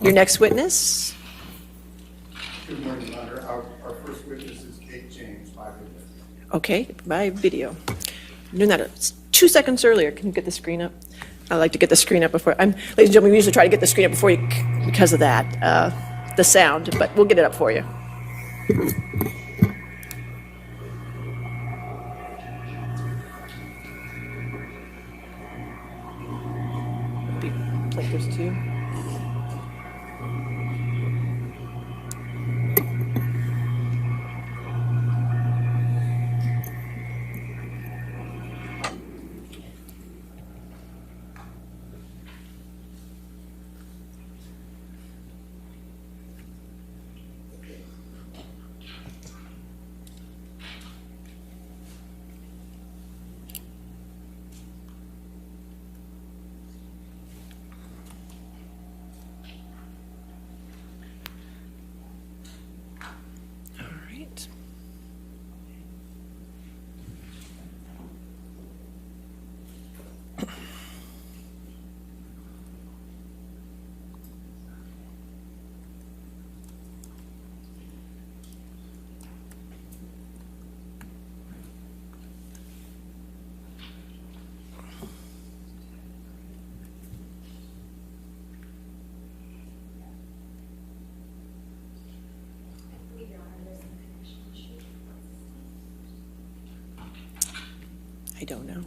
Your next witness? Good morning, Your Honor. Our first witness is Kate James, by video. Okay, by video. I'm doing that 2 seconds earlier. Can you get the screen up? I like to get the screen up before, ladies and gentlemen, we usually try to get the screen up before you, because of that, the sound, but we'll get it up for you. Plaintiffs too. I don't know.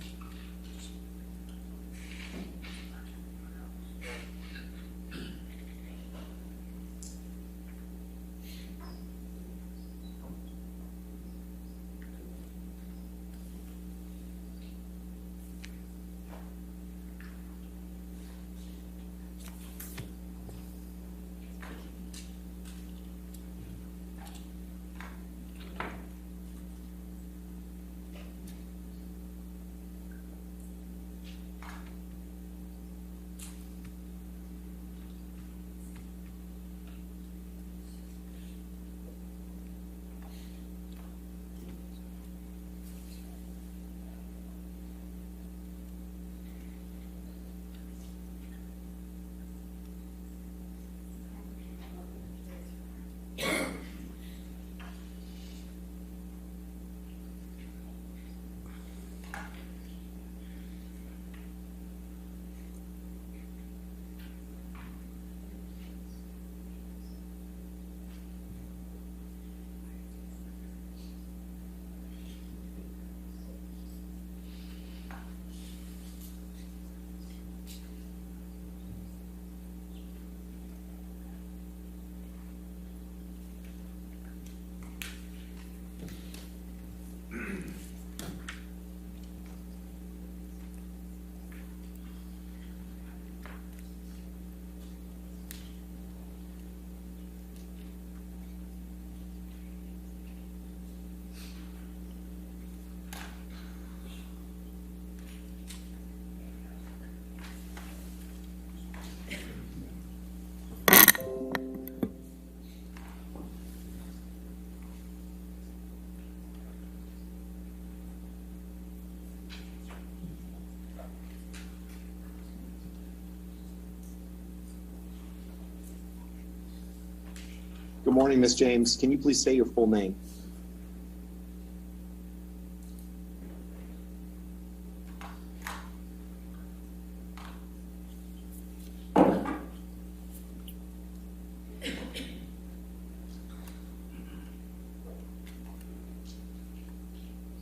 Good morning, Ms. James. Can you please say your full name?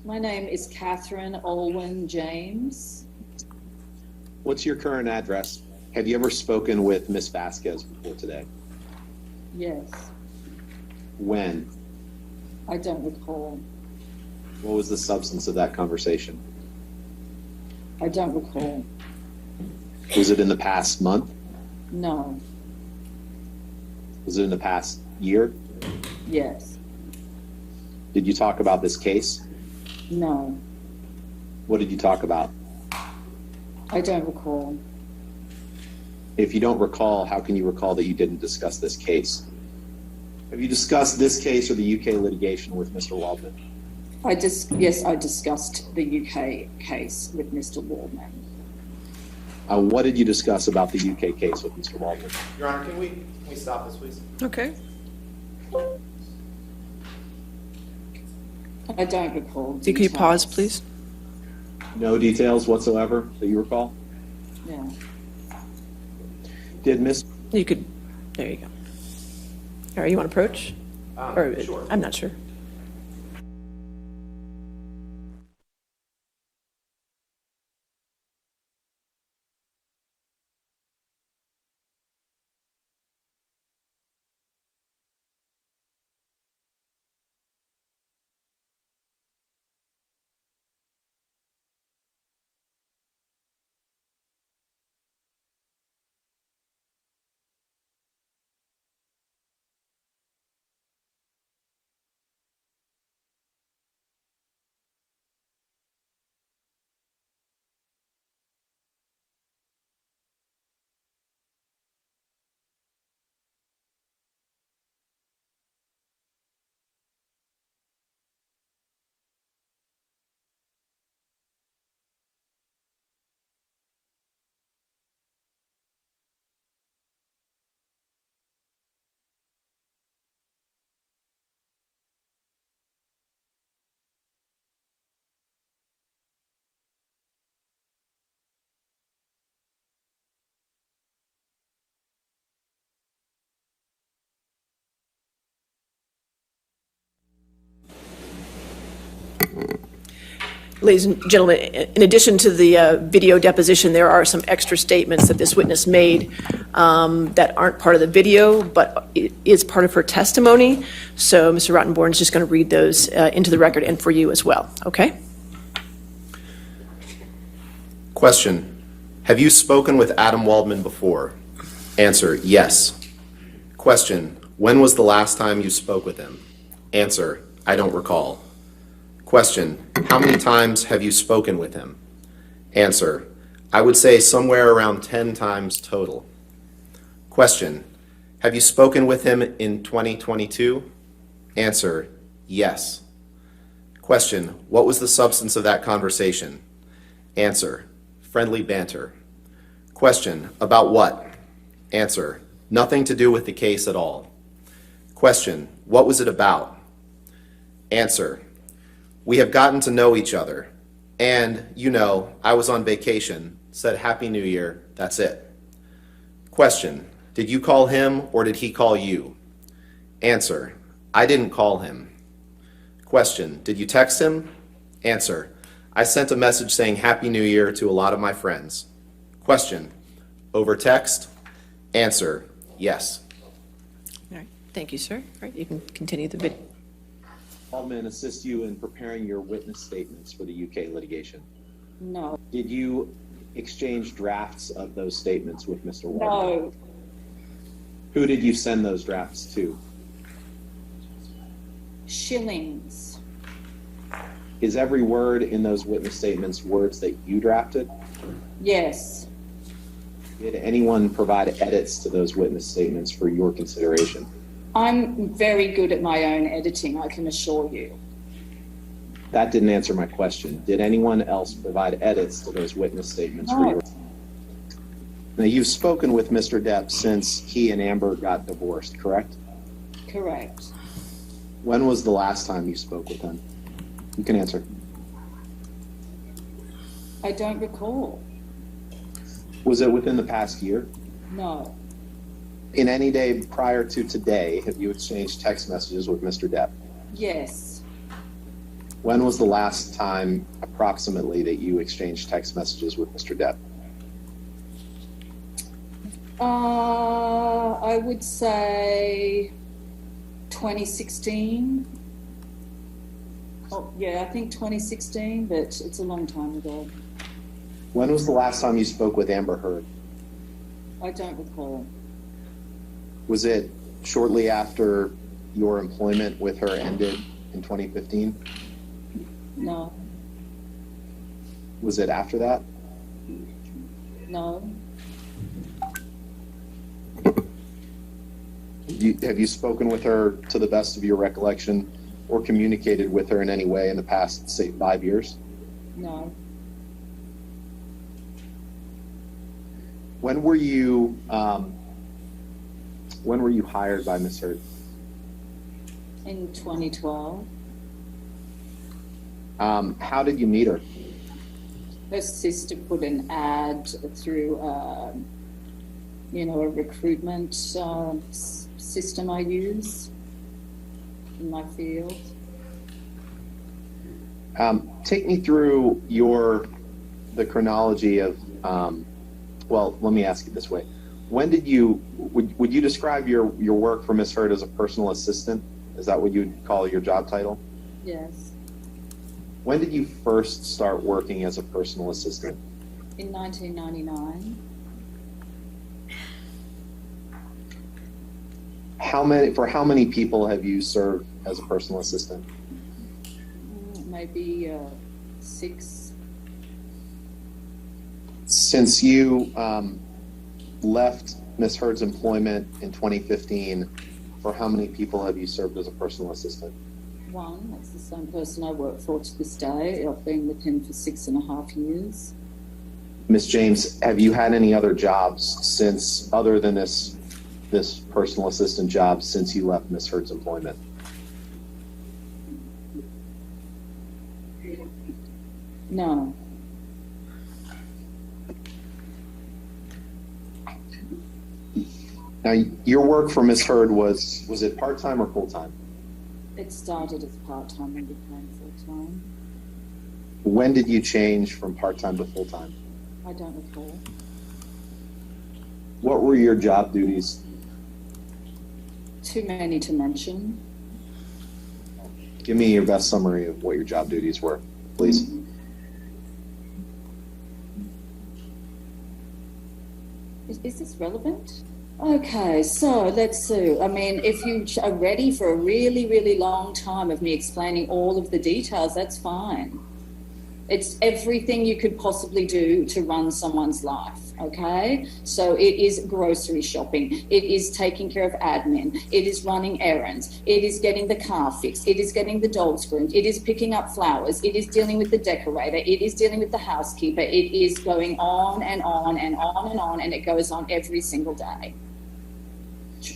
My name is Catherine Olwyn James. What's your current address? Have you ever spoken with Ms. Vasquez before today? Yes, When? I don't recall. What was the substance of that conversation? I don't recall. Was it in the past month? No. Was it in the past year? Yes. Did you talk about this case? No. What did you talk about? I don't recall. If you don't recall, how can you recall that you didn't discuss this case? Have you discussed this case or the UK litigation with Mr. Waldman? Yes, I discussed the UK case with Mr. Waldman. What did you discuss about the UK case with Mr. Waldman? Your Honor, can we stop this, please? Okay. I don't recall. Could you pause, details. please? No details whatsoever that you recall? Yeah. Did Miss? You could, there you go. All right, you want to approach? Or, Sure. I'm not sure. Ladies and gentlemen, in addition to the video deposition, there are some extra statements that this witness made that aren't part of the video, but it is part of her testimony. So Mr. Rottenborn is just going to read those into the record and for you as well, okay? Question. Have you spoken with Adam Waldman before? Answer, yes. Question. When was the last time you spoke with him? Answer, I don't recall. Question. How many times have you spoken with him? Answer, I would say somewhere around 10 times total. Question. Have you spoken with him in 2022? Answer, yes. Question. What was the substance of that conversation? Answer, friendly banter. Question. About what? Answer, nothing to do with the case at all. Question. What was it about? Answer, we have gotten to know each other, and, you know, I was on vacation, said Happy New Year, that's it. Question, did you call him or did he call you? Answer, I didn't call him. Question, did you text him? Answer, I sent a message saying Happy New Year to a lot of my friends. Question, over text? Answer, yes. All right, thank you, sir. All right, you can continue the video. Waldman assist you in preparing your witness statements for the UK litigation? No. Did you exchange drafts of those statements with Mr. Waldman? No. Who did you send those drafts to? Shillings. Is every word in those witness statements words that you drafted? Yes. Did anyone provide edits to those witness statements for your consideration? I'm very good at my own editing, I can assure you. That didn't answer my question. Did anyone else provide edits to those witness statements for No. your? Now, you've spoken with Mr. Depp since he and Amber got divorced, correct? Correct. When was the last time you spoke with him? You can answer. I don't recall. Was it within the past year? No. In any day prior to today, have you exchanged text messages with Mr. Depp? Yes. When was the last time, approximately, that you exchanged text messages with Mr. Depp? I would say 2016. Oh, yeah, I think 2016, but it's a long time ago. When was the last time you spoke with Amber Heard? I don't recall. Was it shortly after your employment with her ended in 2015? No. Was it after that? No. Have you spoken with her to the best of your recollection or communicated with her in any way in the past, say, 5 years? No. When were you hired by Ms. Heard? In 2012, How did you meet her? her sister put an ad through, a recruitment system I use in my field. Take me through the chronology of, well, let me ask it this way. When did would you describe your work for Ms. Heard as a personal assistant? Is that what you'd call your job title? Yes, When did you first start working as a personal assistant? in 1999. For how many people have you served as a personal assistant? Maybe 6. Since you left Ms. Heard's employment in 2015, for how many people have you served as a personal assistant? 1, that's the same person I work for to this day. I've been with him for 6.5 years. Ms. James, have you had any other jobs since, other than this personal assistant job, since you left Ms. Heard's employment? No, Now, your work for Ms. Heard was it part-time or full-time? it started as part-time and became full-time. When did you change from part-time to full-time? I don't recall. What were your job duties? Too many to mention. Give me your best summary of what your job duties were, please. Is this relevant? Okay, so let's see. I mean, if you are ready for a really, really long time of me explaining all of the details, that's fine. It's everything you could possibly do to run someone's life, okay? So it is grocery shopping. It is taking care of admin. It is running errands. It is getting the car fixed. It is getting the dogs groomed. It is picking up flowers. It is dealing with the decorator. It is dealing with the housekeeper. It is going on and on and on and on, and it goes on every single day.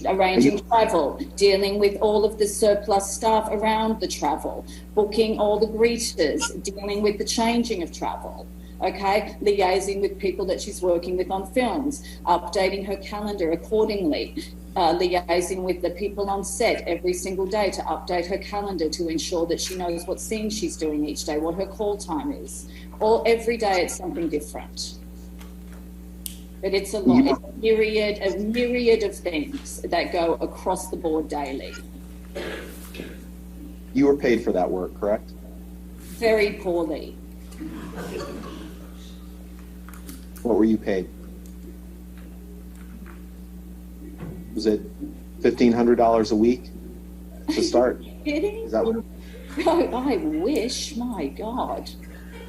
Arranging travel, dealing with all of the surplus staff around the travel, booking all the greeters, dealing with the changing of travel, okay, liaising with people that she's working with on films, updating her calendar accordingly, liaising with the people on set every single day to update her calendar to ensure that she knows what scene she's doing each day, what her call time is. Every day it's something different. But it's a lot, it's a myriad of things that go across the board daily. You were paid for that work, correct? Very poorly. What were you paid? Was it $1,500 a week to start? Kidding? Is that what? I wish, my God.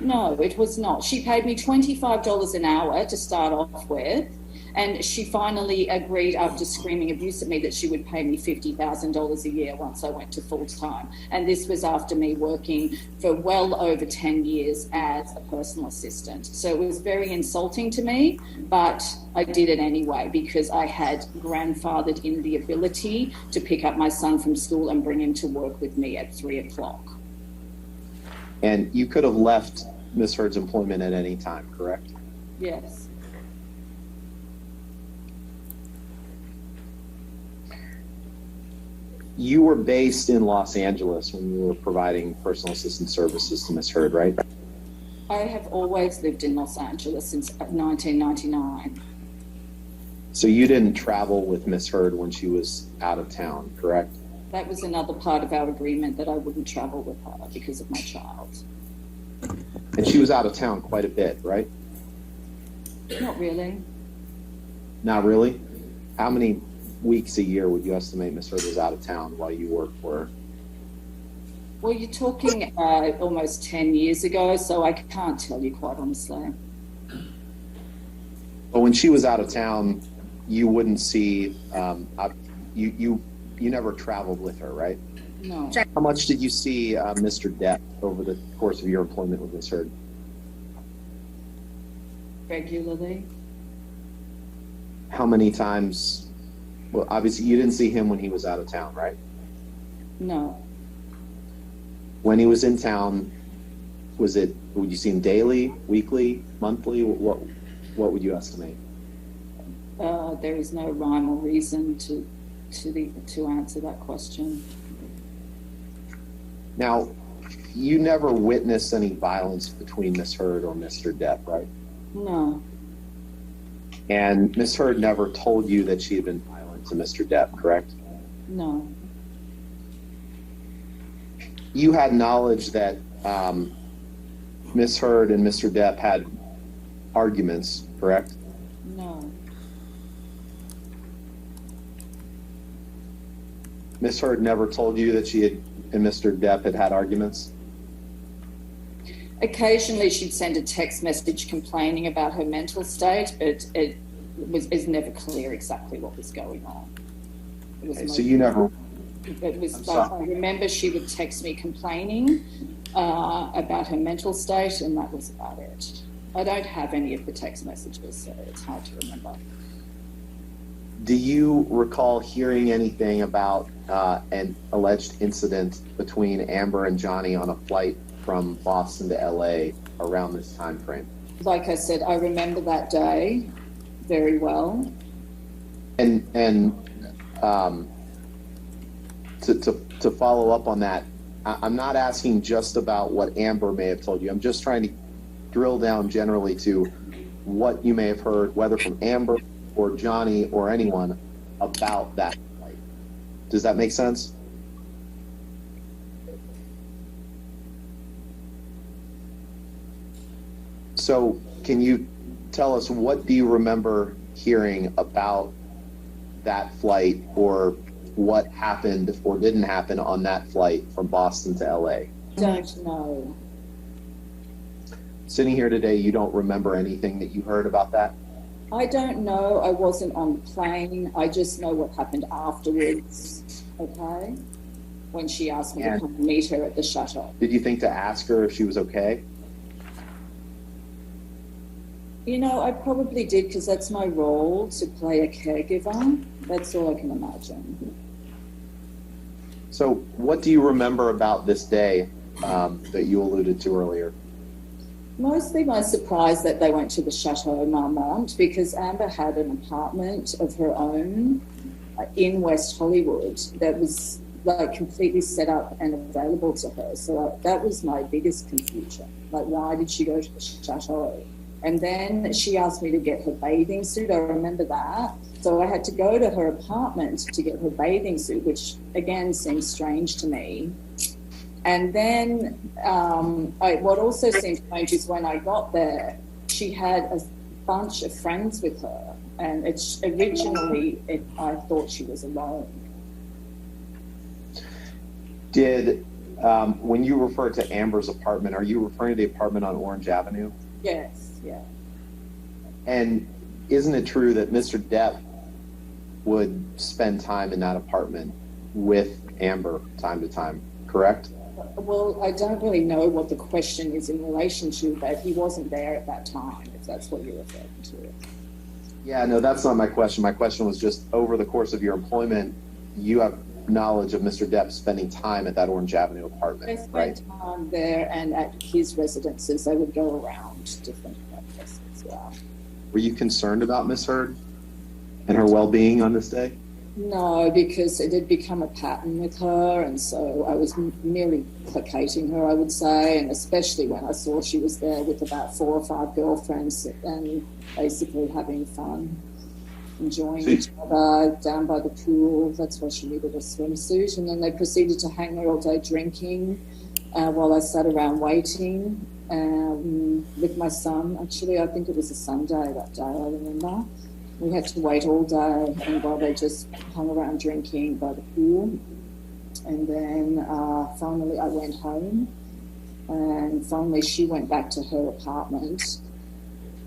No, it was not. She paid me $25 an hour to start off with, and she finally agreed after screaming abuse at me that she would pay me $50,000 a year once I went to full-time. And this was after me working for well over 10 years as a personal assistant. So it was very insulting to me, but I did it anyway because I had grandfathered in the ability to pick up my son from school and bring him to work with me at 3 o'clock. And you could have left Ms. Heard's employment at any time, correct? Yes. You were based in Los Angeles when you were providing personal assistant services to Ms. Heard, right? I have always lived in Los Angeles since 1999. So you didn't travel with Ms. Heard when she was out of town, correct? That was another part of our agreement that I wouldn't travel with her because of my child. And she was out of town quite a bit, right? Not really. Not really? How many weeks a year would you estimate Ms. Heard was out of town while you worked for her? Well, you're talking almost 10 years ago, so I can't tell you quite honestly. But when she was out of town, you wouldn't see, you never traveled with her, right? No. How much did you see Mr. Depp over the course of your employment with Ms. Heard? Regularly. how many times? Well, obviously you didn't see him when he was out of town, right? No. When he was in town, would you see him daily, weekly, monthly? What would you estimate? There is no rhyme or reason to answer that question. Now, you never witnessed any violence between Miss Heard or Mr. Depp, right? No. And Miss Heard never told you that she had been violent to Mr. Depp, correct? No. You had knowledge that Miss Heard and Mr. Depp had arguments, correct? No. Miss Heard never told you that she had and Mr. Depp had arguments? Occasionally she'd send a text message complaining about her mental state, but it's never clear exactly what was going on. It was Okay, so you never... It was like, I remember she would text me complaining about her mental state, and that was about it. I don't have any of the text messages, so it's hard to remember. Do you recall hearing anything about an alleged incident between Amber and Johnny on a flight from Boston to LA around this time frame? Like I said, I remember that day very well. And to follow up on that, I'm not asking just about what Amber may have told you. I'm just trying to drill down generally to what you may have heard, whether from Amber or Johnny or anyone, about that flight. Does that make sense? So can you tell us, what do you remember hearing about that flight, or what happened or didn't happen on that flight from Boston to LA? Don't know. Sitting here today, you don't remember anything that you heard about that? I don't know. I wasn't on the plane. I just know what happened afterwards, okay? When she asked me to come meet her at the shuttle. Did you think to ask her if she was okay? You know, I probably did, because that's my role, to play a caregiver. That's all I can imagine. So what do you remember about this day that you alluded to earlier? Mostly my surprise that they went to the Chateau Marmont, because Amber had an apartment of her own in West Hollywood that was like completely set up and available to her. So that was my biggest confusion. Like, why did she go to the Chateau? And then she asked me to get her bathing suit. I remember that. So I had to go to her apartment to get her bathing suit, which again seems strange to me. And then what also seemed strange is when I got there, she had a bunch of friends with her. And originally I thought she was alone. Did, when you refer to Amber's apartment, are you referring to the apartment on Orange Avenue? Yes, yeah. And isn't it true that Mr. Depp would spend time in that apartment with Amber time to time, correct? Well, I don't really know what the question is in relation to that. He wasn't there at that time, if that's what you're referring to. Yeah, no, that's not my question. My question was just, over the course of your employment, you have knowledge of Mr. Depp spending time at that Orange Avenue apartment, They spent right? time there, and at his residences, they would go around different places. Yeah. Were you concerned about Miss Heard and her well-being on this day? No, because it had become a pattern with her, and so I was merely placating her, I would say, and especially when I saw she was there with about 4 or 5 girlfriends and basically having fun, enjoying each other down by the pool. That's why she needed a swimsuit. And then they proceeded to hang there all day drinking while I sat around waiting with my son. Actually, I think it was a Sunday that day, I remember. We had to wait all day, and while they just hung around drinking by the pool. And then finally I went home, and finally she went back to her apartment.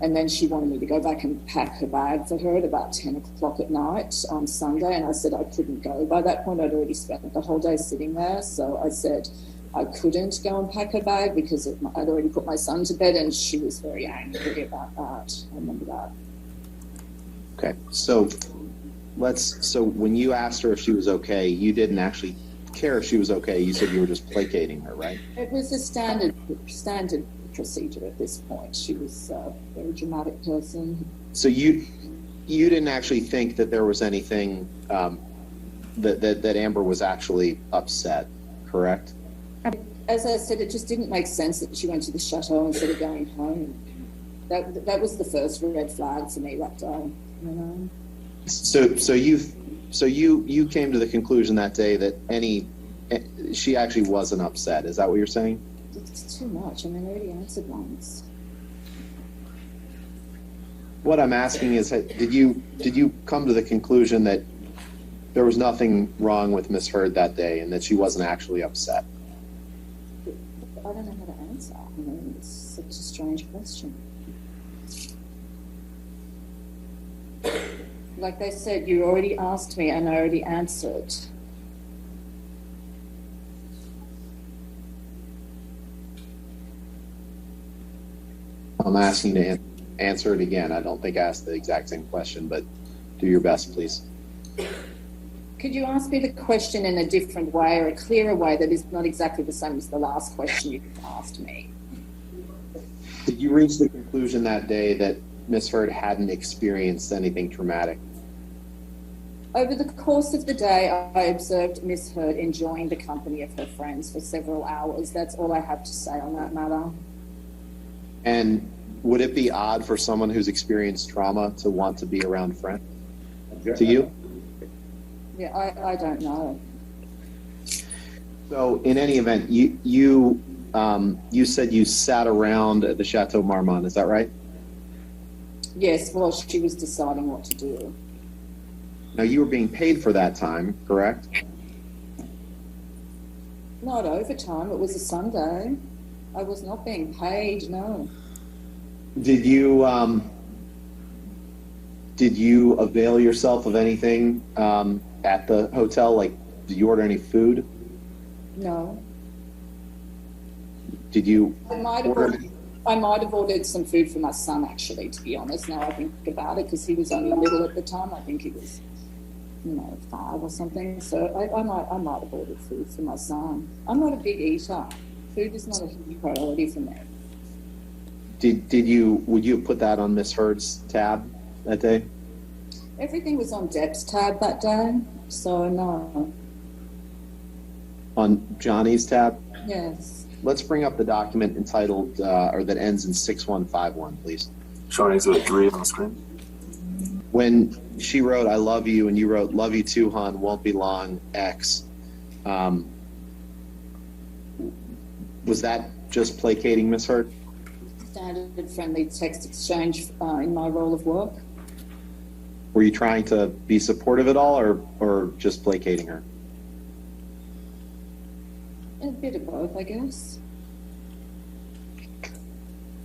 And then she wanted me to go back and pack her bag for her at about 10 o'clock at night on Sunday. And I said I couldn't go. By that point, I'd already spent the whole day sitting there. So I said I couldn't go and pack her bag because I'd already put my son to bed, and she was very angry about that. I remember that. Okay, so when you asked her if she was okay, you didn't actually care if she was okay. You said you were just placating her, right? It was a standard procedure at this point. She was a very dramatic person. So you didn't actually think that there was anything that Amber was actually upset, correct? As I said, it just didn't make sense that she went to the chateau instead of going home. That was the first red flag for me that day. You know. So you came to the conclusion that day that she actually wasn't upset. Is that what you're saying? It's too much. I mean, I already answered once. What I'm asking is, did you come to the conclusion that there was nothing wrong with Miss Heard that day and that she wasn't actually upset? I don't know how to answer. I mean, it's such a strange question. Like they said, you already asked me and I already answered. I'm asking you to answer it again. I don't think I asked the exact same question, but do your best, please. Could you ask me the question in a different way or a clearer way that is not exactly the same as the last question you asked me? Did you reach the conclusion that day that Miss Heard hadn't experienced anything traumatic? Over the course of the day, I observed Miss Heard enjoying the company of her friends for several hours. That's all I have to say on that matter. And would it be odd for someone who's experienced trauma to want to be around friends? To you? Yeah, I don't know. So in any event, you said you sat around at the Chateau Marmont, is that right? Yes, well, she was deciding what to do. Now you were being paid for that time, correct? Not overtime, it was a Sunday. I was not being paid, no. Did you avail yourself of anything at the hotel? Like, did you order any food? No. Did you I might have ordered some food for my son, actually, to be honest, now I think about it, because he was only little at the time. I think he was, 5 or something. So I might have ordered food for my son. I'm not a big eater. Food is not a huge priority for me. Would you have put that on Miss Heard's tab that day? Everything was on Depp's tab that day, so no. On Johnny's tab? Yes. Let's bring up the document entitled, or that ends in 6151, please. Showing exhibit 3 on the screen. When she wrote, "I love you," and you wrote, "Love you too, hon, won't be long, X," was that just placating Miss Heard? Standard friendly text exchange in my role of work. Were you trying to be supportive at all, or just placating her? A bit of both, I guess.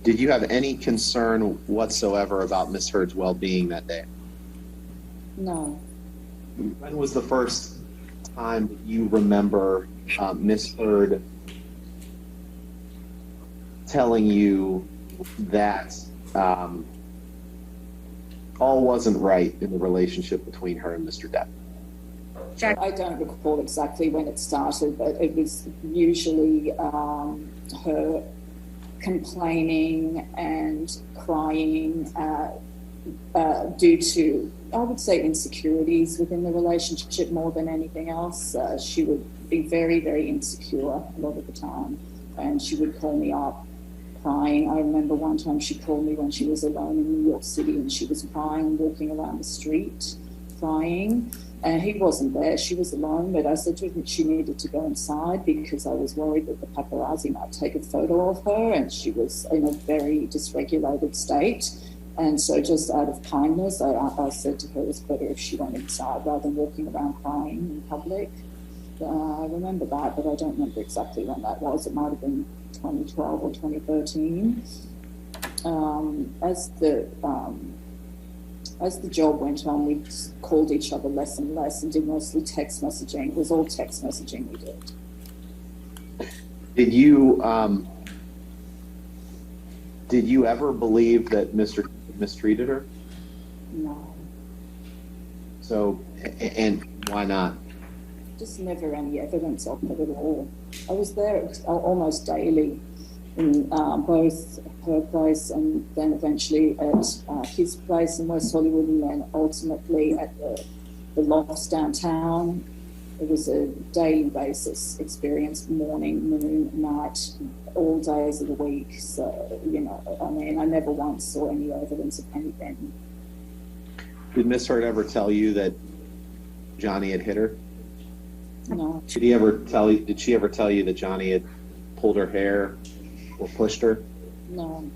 Did you have any concern whatsoever about Miss Heard's well-being that day? No. When was the first time that you remember Miss Heard telling you that all wasn't right in the relationship between her and Mr. Depp? I don't recall exactly when it started, but it was usually her complaining and crying due to, I would say, insecurities within the relationship more than anything else. She would be very, very insecure a lot of the time, and she would call me up crying. I remember one time she called me when she was alone in New York City, and she was crying, walking around the street, crying. And he wasn't there. She was alone, but I said to her she needed to go inside because I was worried that the paparazzi might take a photo of her, and she was in a very dysregulated state. And so just out of kindness, I said to her it was better if she went inside rather than walking around crying in public. I remember that, but I don't remember exactly when that was. It might have been 2012 or 2013. As the job went on, we called each other less and less and did mostly text messaging. It was all text messaging we did. Did you ever believe that Mr. mistreated her? No. So, and why not? Just never any evidence of it at all. I was there almost daily in both her place and then eventually at his place in West Hollywood, and then ultimately at the lofts downtown. It was a daily basis experience, morning, noon, night, all days of the week. So, you know, I mean, I never once saw any evidence of anything. Did Miss Hurd ever tell you that Johnny had hit her? No, Did she ever tell you that Johnny had pulled her hair or pushed her? no,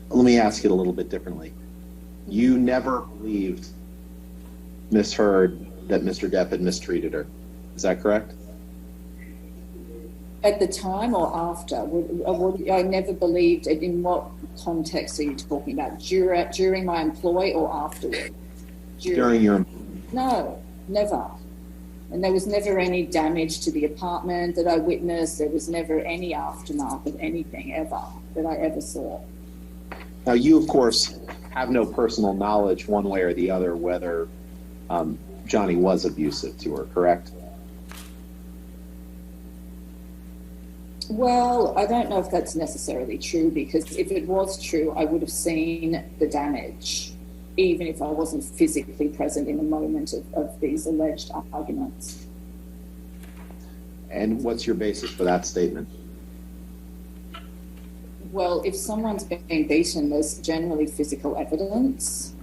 Let me ask it a little bit differently. You never believed Miss Hurd that Mr. Depp had mistreated her. Is that correct? at the time or after? I never believed it. In what context are you talking about? During my employ or afterward? During your No, never. And there was never any damage to the apartment that I witnessed. There was never any aftermath of anything ever that I ever saw. Now, you, of course, have no personal knowledge one way or the other whether Johnny was abusive to her, correct? Well, I don't know if that's necessarily true, because if it was true, I would have seen the damage, even if I wasn't physically present in the moment of these alleged arguments. And what's your basis for that statement? Well, if someone's being beaten, there's generally physical evidence.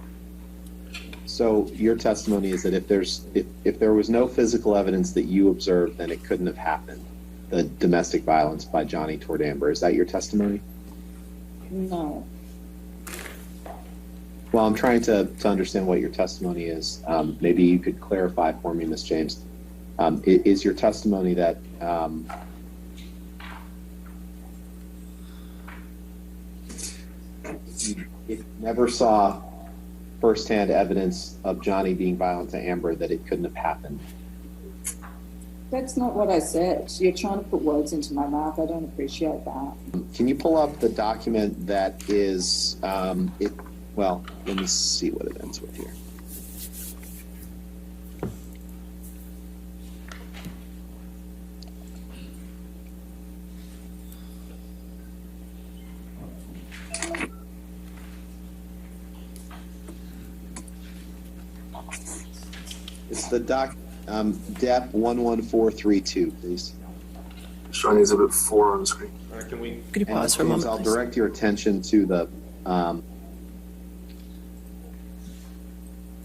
So your testimony is that if there was no physical evidence that you observed, then it couldn't have happened, the domestic violence by Johnny toward Amber. Is that your testimony? No. Well, I'm trying to understand what your testimony is. Maybe you could clarify for me, Ms. James. Is your testimony that you never saw firsthand evidence of Johnny being violent to Amber, that it couldn't have happened? That's not what I said. You're trying to put words into my mouth. I don't appreciate that. Can you pull up the document that is, well, let me see what it ends with here. It's the Depp 11432, please. Showing Exhibit 4 on the screen. Can we? Could you pause for a And moment, I'll please? direct your attention to the,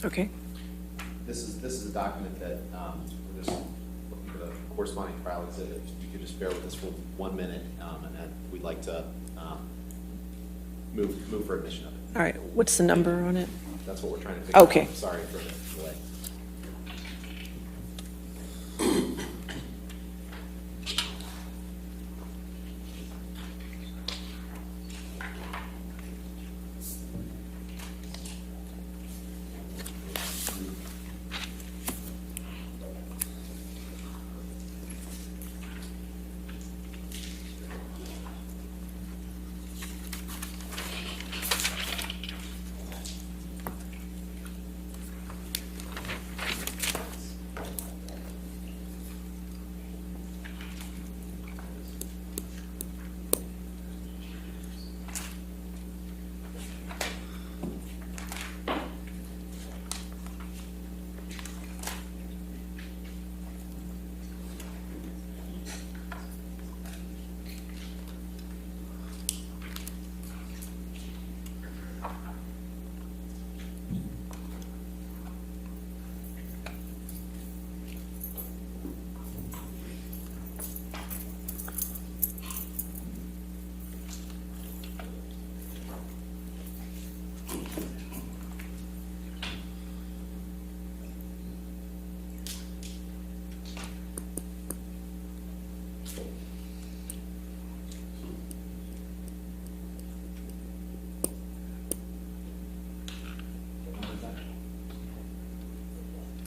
Okay. This is a document that we're just looking for the corresponding trial exhibit. You could just bear with us for 1 minute, and then we'd like to move for admission of it. All right. What's the number on it? That's what we're trying to figure Okay. out. Sorry for the delay.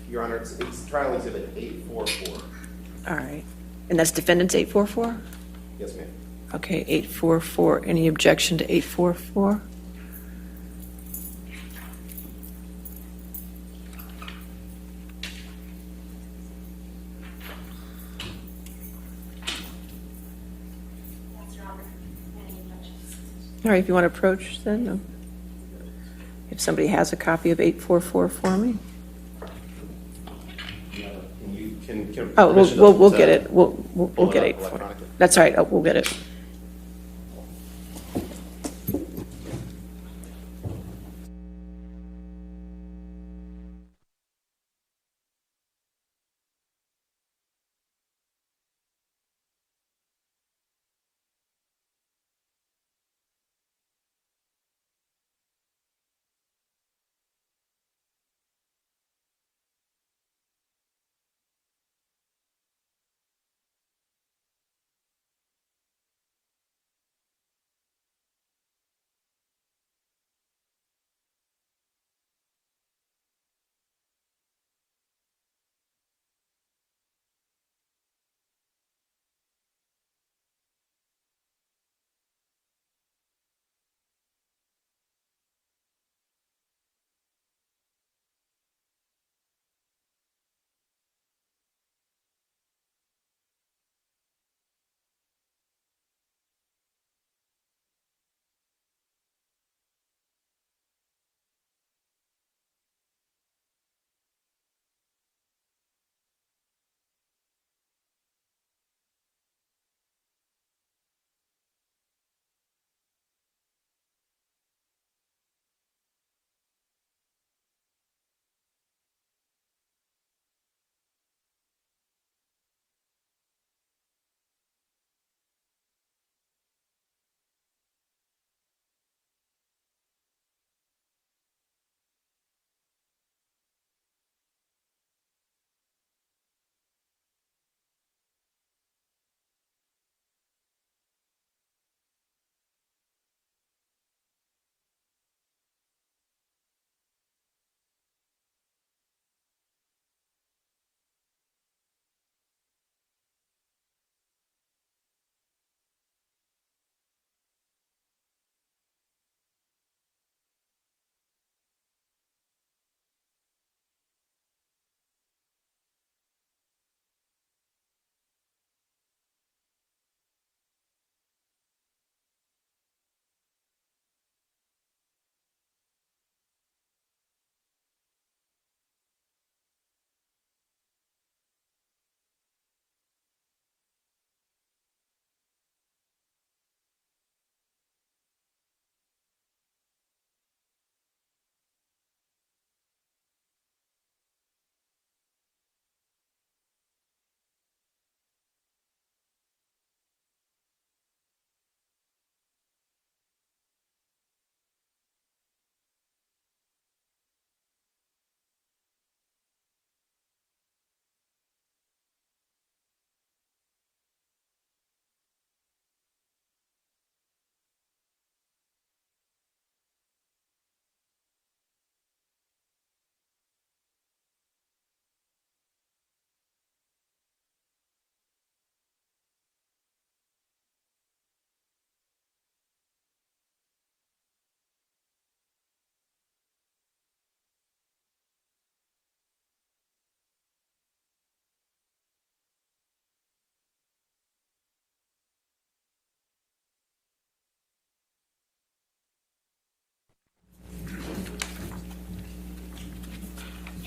Your Honor, it's trial exhibit 844. All right. And that's defendant's 844? Yes, ma'am. Okay, 844. Any objection to 844? All right, if you want to approach, then, if somebody has a copy of 844 for me. Oh, we'll get it. We'll get 844. That's all right. Oh, we'll get it.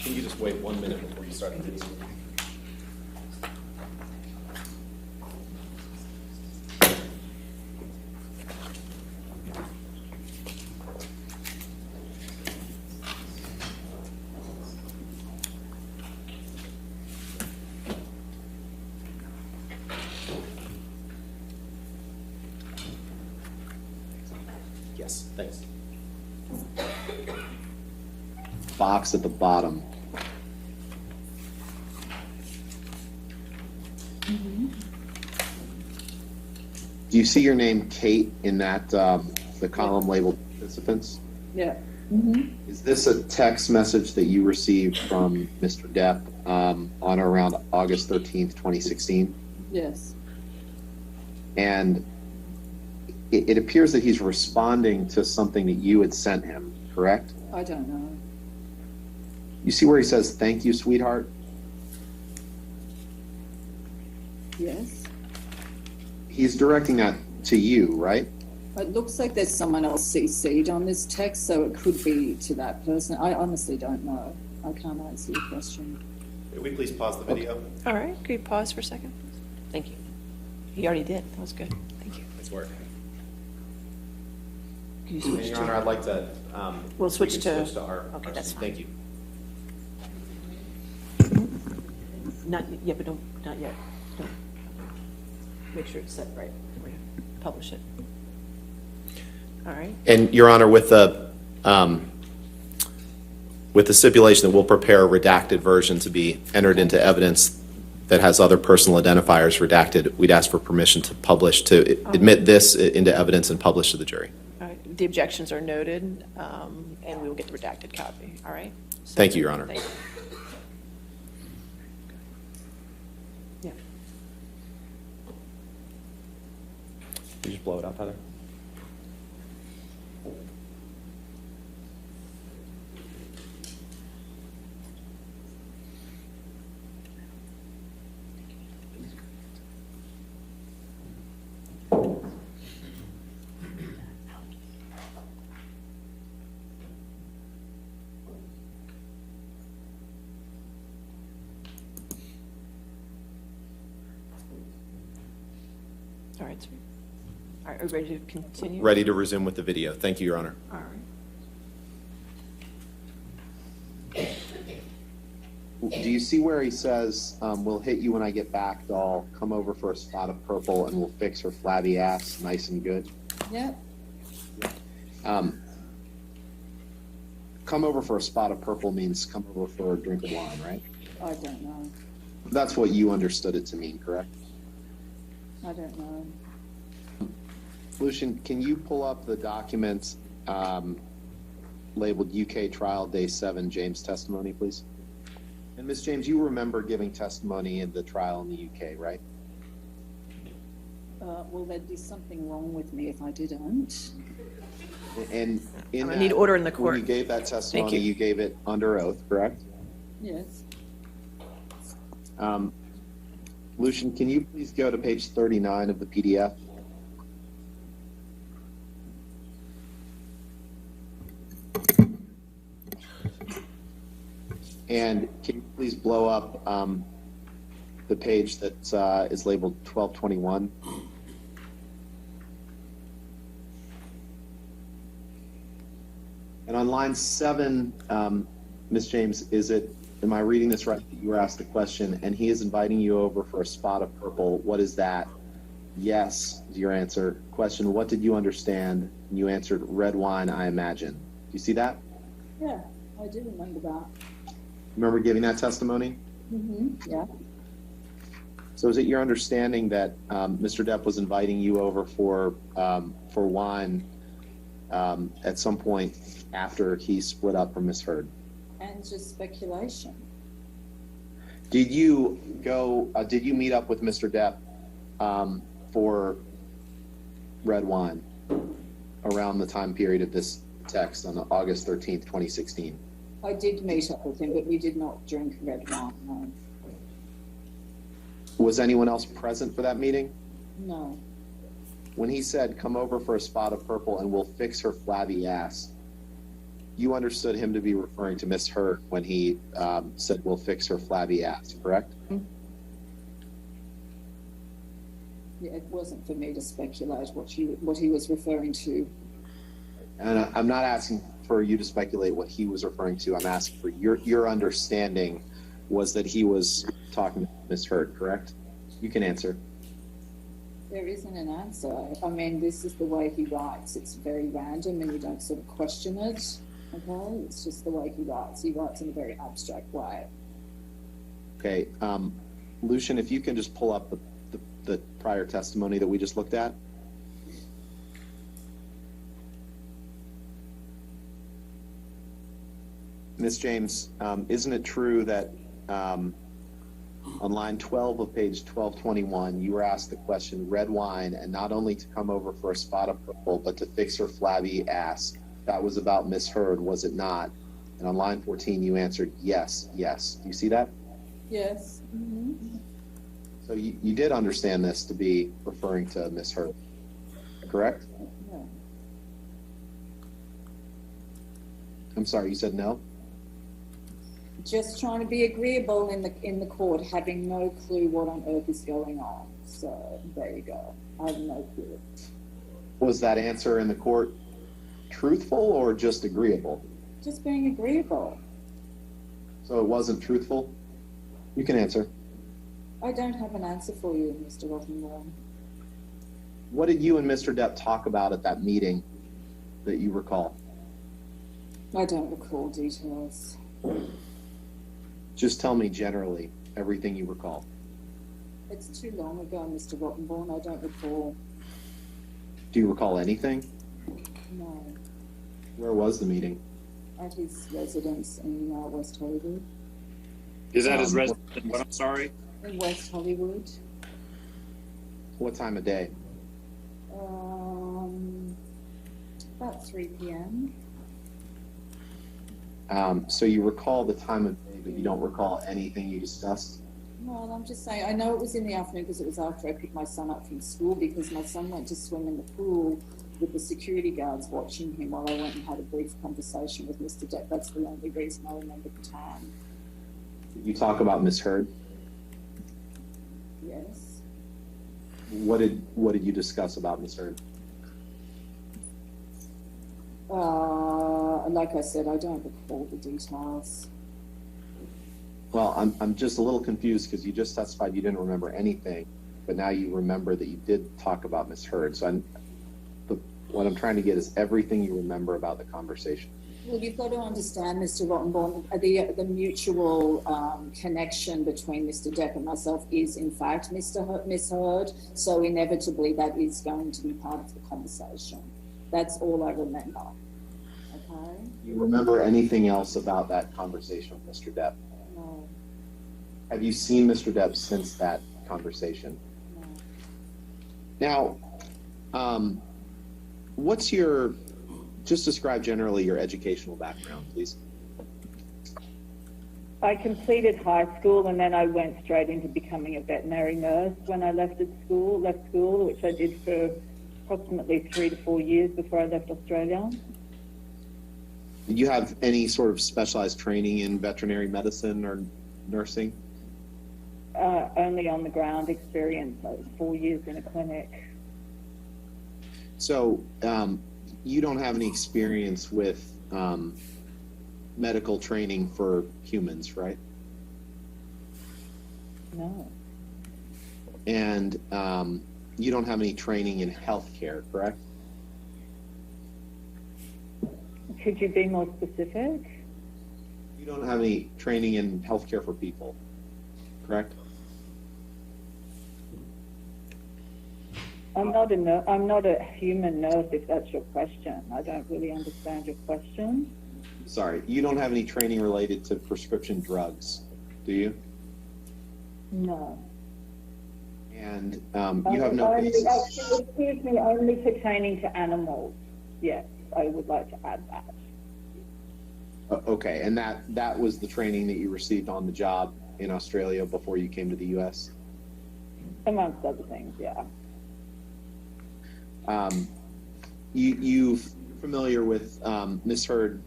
Can you just wait 1 minute before you start the video? Yes, thanks. Box at the bottom. Do you see your name, Kate, in that the column labeled participants? Yeah. Is this a text message that you received from Mr. Depp on or around August 13th, 2016? Yes. And it appears that he's responding to something that you had sent him, correct? I don't know. You see where he says, "Thank you, sweetheart"? Yes. He's directing that to you, right? It looks like there's someone else CC'd on this text, so it could be to that person. I honestly don't know. I can't answer your question. Could we please pause the video? All right, could you pause for a second? Thank you. He already did. That was good. Thank you. Nice work. Could you switch Your to? Honor, I'd like to. We'll we switch can to- our. okay, our- that's fine. Thank you. Not yet, but don't, not yet. Don't. Make sure it's set right before you publish it. All right. And Your Honor, with the stipulation that we'll prepare a redacted version to be entered into evidence that has other personal identifiers redacted, we'd ask for permission to publish, to admit this into evidence and publish to the jury. All right. The objections are noted, and we will get the redacted copy. All right? So- Thank you, Your Honor. Thank you. Yeah. Can you just blow it up, Heather? All right, sir. All right, are we ready to continue? Ready to resume with the video. Thank you, Your Honor. All right. Do you see where he says, we'll hit you when I get back, doll, come over for a spot of purple and we'll fix her flabby ass nice and good? Yeah. Come over for a spot of purple means come over for a drink of wine, right? I don't know. That's what you understood it to mean, correct? I don't know. Lucian, can you pull up the documents labeled UK Trial Day 7 James testimony, please? And Ms. James, you remember giving testimony in the trial in the UK, right? Well, there'd be something wrong with me if I didn't. And in I'm gonna that, need order in the when court. you gave that testimony, you. you gave it under oath, correct? Yes. Lucian, can you please go to page 39 of the PDF? And can you please blow up the page that is labeled 1221? And on line 7, Ms. James, am I reading this right? You were asked a question, and he is inviting you over for a spot of purple. What is that? Yes, is your answer. Question, what did you understand? And you answered, red wine, I imagine. Do you see that? Yeah, I do remember that. Remember giving that testimony? Mm-hmm. Yeah. So is it your understanding that Mr. Depp was inviting you over for wine at some point after he split up from Miss Heard? And just speculation. Did you meet up with Mr. Depp for red wine around the time period of this text on August 13th, 2016? I did meet up with him, but we did not drink red wine, no. Was anyone else present for that meeting? No. When he said, come over for a spot of purple and we'll fix her flabby ass, you understood him to be referring to Miss Heard when he said, we'll fix her flabby ass, correct? Yeah, it wasn't for me to speculate what he was referring to. And I'm not asking for you to speculate what he was referring to. I'm asking for your understanding was that he was talking to Miss Heard, correct? You can answer. There isn't an answer. I mean, this is the way he writes. It's very random and you don't sort of question it. Okay? It's just the way he writes. He writes in a very abstract way. Okay. Lucian, if you can just pull up the prior testimony that we just looked at. Ms. James, isn't it true that on line 12 of page 1221, you were asked the question, red wine, and not only to come over for a spot of purple, but to fix her flabby ass. That was about Miss Heard, was it not? And on line 14, you answered yes, yes. Do you see that? Yes. Mm-hmm. So you did understand this to be referring to Miss Heard, correct? No. I'm sorry, you said no? Just trying to be agreeable in the court, having no clue what on earth is going on. So there you go. I have no clue. Was that answer in the court truthful or just agreeable? Just being agreeable. So it wasn't truthful? You can answer. I don't have an answer for you, Mr. Rottenborn. What did you and Mr. Depp talk about at that meeting that you recall? I don't recall details. Just tell me generally everything you recall. It's too long ago, Mr. Rottenborn. I don't recall. Do you recall anything? No. Where was the meeting? At his residence in West Hollywood. Is that his residence? What? I'm sorry. In West Hollywood. What time of day? About 3 p.m. So you recall the time of day, but you don't recall anything you discussed? Well, I'm just saying, I know it was in the afternoon because it was after I picked my son up from school, because my son went to swim in the pool with the security guards watching him while I went and had a brief conversation with Mr. Depp. That's the only reason I remember the time. Did you talk about Miss Heard? Yes. What did you discuss about Miss Heard? Like I said, I don't recall the details. Well, I'm just a little confused because you just testified you didn't remember anything, but now you remember that you did talk about Miss Heard. So what I'm trying to get is everything you remember about the conversation. Well, you've got to understand, Mr. Rottenborn, the mutual connection between Mr. Depp and myself is, in fact, Miss Heard. So inevitably, that is going to be part of the conversation. That's all I remember. Okay? Do you remember anything else about that conversation with Mr. Depp? No. Have you seen Mr. Depp since that conversation? No. Now, just describe generally your educational background, please. I completed high school and then I went straight into becoming a veterinary nurse when I left school, which I did for approximately 3 to 4 years before I left Australia. Did you have any sort of specialized training in veterinary medicine or nursing? Only on the ground experience, 4 years in a clinic. So you don't have any experience with medical training for humans, right? No. And you don't have any training in healthcare, correct? Could you be more specific? You don't have any training in healthcare for people, correct? I'm not a human nurse, if that's your question. I don't really understand your question. Sorry, you don't have any training related to prescription drugs, do you? No. And you have no only, basis. actually, excuse me, only pertaining to animals. Yes, I would like to add that. Okay, and that was the training that you received on the job in Australia before you came to the U.S.? Amongst other things, yeah. You're familiar with Ms. Heard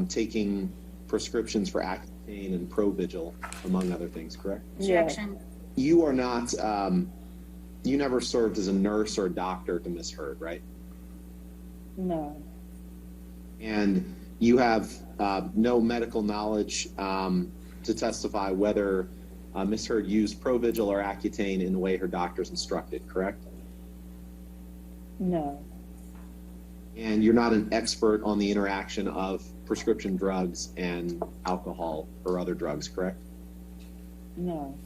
taking prescriptions for Accutane and Provigil, among other things, correct? Objection. You are not, you never served as a nurse or a doctor to Ms. Heard, right? No. And you have no medical knowledge to testify whether Ms. Heard used Provigil or Accutane in the way her doctors instructed, correct? No. And you're not an expert on the interaction of prescription drugs and alcohol or other drugs, correct? No.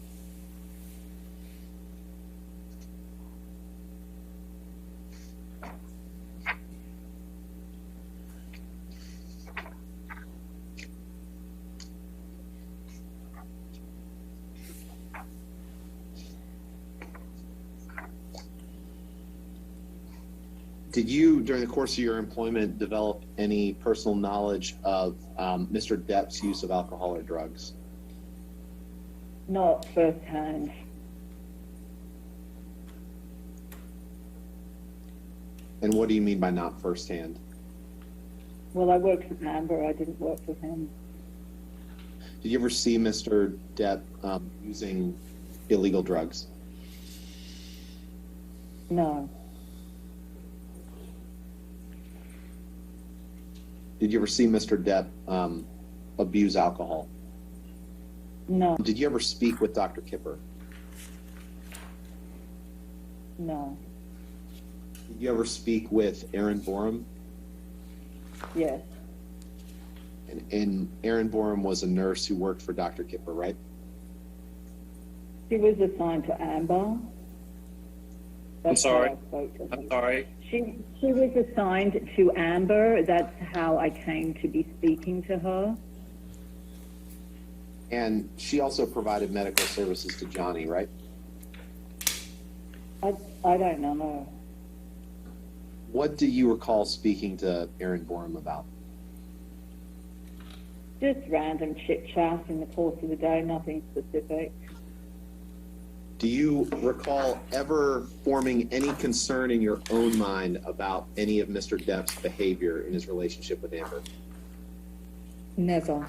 Did you, during the course of your employment, develop any personal knowledge of Mr. Depp's use of alcohol or drugs? Not firsthand. And what do you mean by not firsthand? Well, I worked with Amber. I didn't work with him. Did you ever see Mr. Depp using illegal drugs? No. Did you ever see Mr. Depp abuse alcohol? No. Did you ever speak with Dr. Kipper? No. Did you ever speak with Aaron Borum? Yes. And Aaron Borum was a nurse who worked for Dr. Kipper, right? She was assigned to Amber. That's how sorry. I spoke to her. I'm sorry. She was assigned to Amber. That's how I came to be speaking to her. And she also provided medical services to Johnny, right? I don't know. What do you recall speaking to Aaron Borum about? Just random chit chat in the course of the day, nothing specific. Do you recall ever forming any concern in your own mind about any of Mr. Depp's behavior in his relationship with Amber? Never.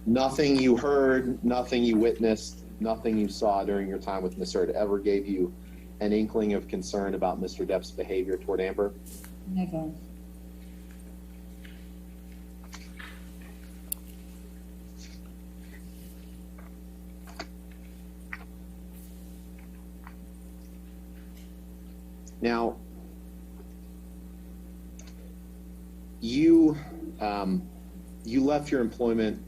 Nothing you heard, nothing you witnessed, nothing you saw during your time with Miss Heard ever gave you an inkling of concern about Mr. Depp's behavior toward Amber? Never. Now, you left your employment,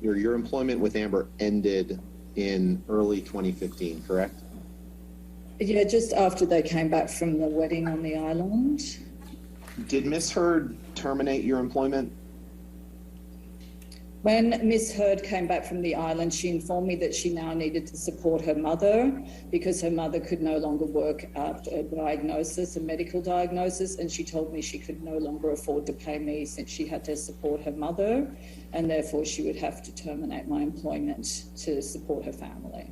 your employment with Amber ended in early 2015, correct? Yeah, just after they came back from the wedding on the island. Did Miss Heard terminate your employment? When Miss Heard came back from the island, she informed me that she now needed to support her mother because her mother could no longer work out a diagnosis, a medical diagnosis, and she told me she could no longer afford to pay me since she had to support her mother, and therefore she would have to terminate my employment to support her family.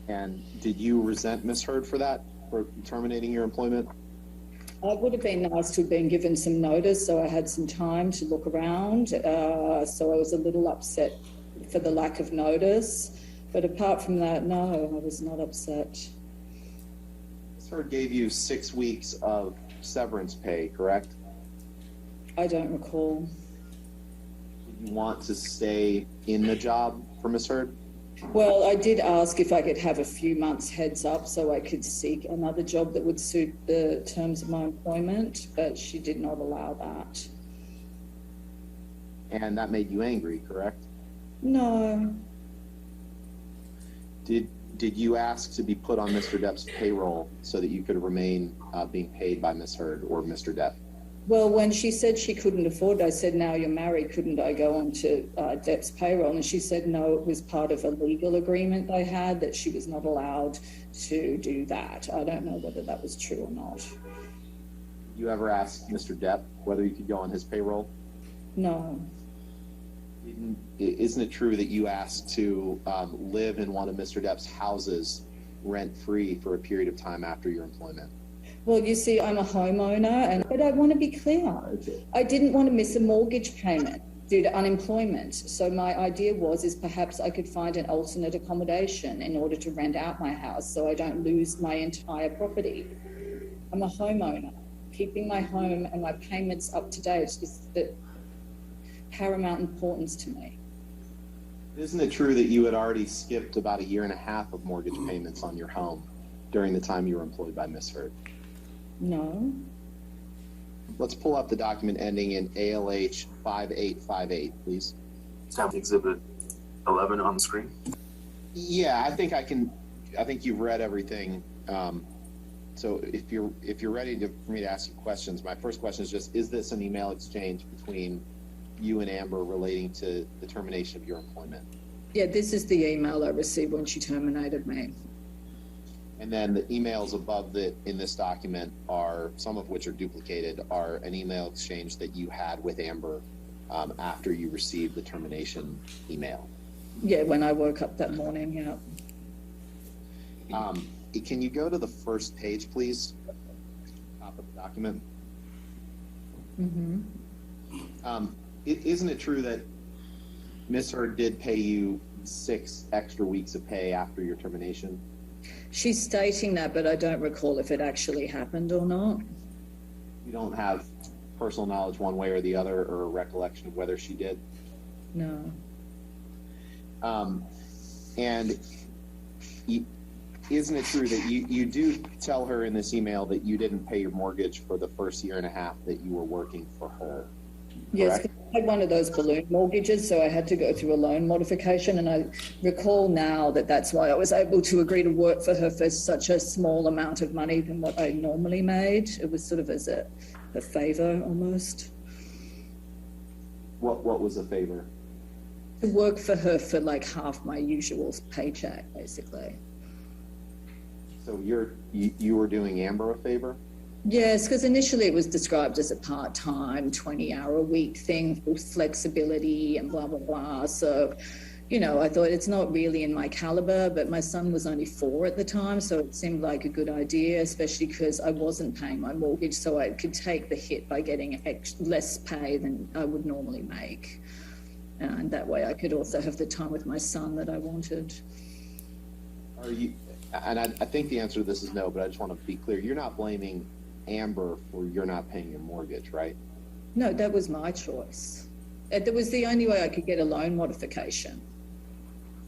And did you resent Miss Heard for that, for terminating your employment? It would have been nice to have been given some notice, so I had some time to look around. So I was a little upset for the lack of notice. But apart from that, no, I was not upset. Miss Heard gave you 6 weeks of severance pay, correct? I don't recall. Did you want to stay in the job for Miss Heard? Well, I did ask if I could have a few months heads up so I could seek another job that would suit the terms of my employment, but she did not allow that. And that made you angry, correct? No. Did you ask to be put on Mr. Depp's payroll so that you could remain being paid by Miss Heard or Mr. Depp? Well, when she said she couldn't afford it, I said, now you're married, couldn't I go on to Depp's payroll? And she said, no, it was part of a legal agreement they had that she was not allowed to do that. I don't know whether that was true or not. You ever asked Mr. Depp whether you could go on his payroll? No. Isn't it true that you asked to live in one of Mr. Depp's houses rent-free for a period of time after your employment? Well, you see, I'm a homeowner, but I want to be clear. I didn't want to miss a mortgage payment due to unemployment. So my idea is perhaps I could find an alternate accommodation in order to rent out my house so I don't lose my entire property. I'm a homeowner. Keeping my home and my payments up to date is the paramount importance to me. Isn't it true that you had already skipped about 1.5 years of mortgage payments on your home during the time you were employed by Miss Heard? No. Let's pull up the document ending in ALH 5858, please. Have Exhibit 11 on the screen. Yeah, I think you've read everything. So if you're ready for me to ask you questions, my first question is just, is this an email exchange between you and Amber relating to the termination of your employment? Yeah, this is the email I received when she terminated me. And then the emails above in this document are, some of which are duplicated, are an email exchange that you had with Amber after you received the termination email. Yeah, when I woke up that morning, yeah. can you go to the first page, please? Top of the document. Isn't it true that Ms. Heard did pay you 6 extra weeks of pay after your termination? She's stating that, but I don't recall if it actually happened or not. You don't have personal knowledge one way or the other, or a recollection of whether she did? No. And isn't it true that you do tell her in this email that you didn't pay your mortgage for the first year and a half that you were working for her? Yes, Correct? I had one of those balloon mortgages, so I had to go through a loan modification, and I recall now that that's why I was able to agree to work for her for such a small amount of money than what I normally made. It was sort of as a favor almost. What was a favor? To work for her for like half my usual paycheck, basically. So you were doing Amber a favor? Yes, because initially it was described as a part-time, 20-hour-a-week thing with flexibility and blah, blah, blah. So, you know, I thought it's not really in my caliber, but my son was only 4 at the time, so it seemed like a good idea, especially because I wasn't paying my mortgage, so I could take the hit by getting less pay than I would normally make. And that way I could also have the time with my son that I wanted. Are you? And I think the answer to this is no, but I just want to be clear. You're not blaming Amber for you're not paying your mortgage, right? No, that was my choice. That was the only way I could get a loan modification.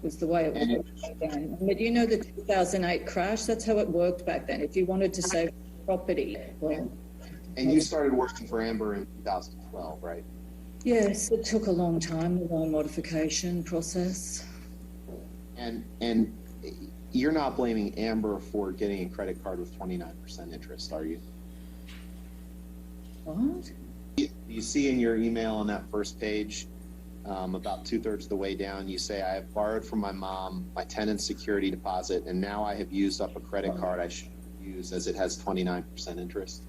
Was the way it worked back then. But you know the 2008 crash, that's how it worked back then. If you wanted to save property, well... And you started working for Amber in 2012, right? Yes, it took a long time, the loan modification process. And you're not blaming Amber for getting a credit card with 29% interest, are you? What? You see in your email on that first page, about 2/3 of the way down, you say, I have borrowed from my mom my tenant security deposit, and now I have used up a credit card I should use as it has 29% interest.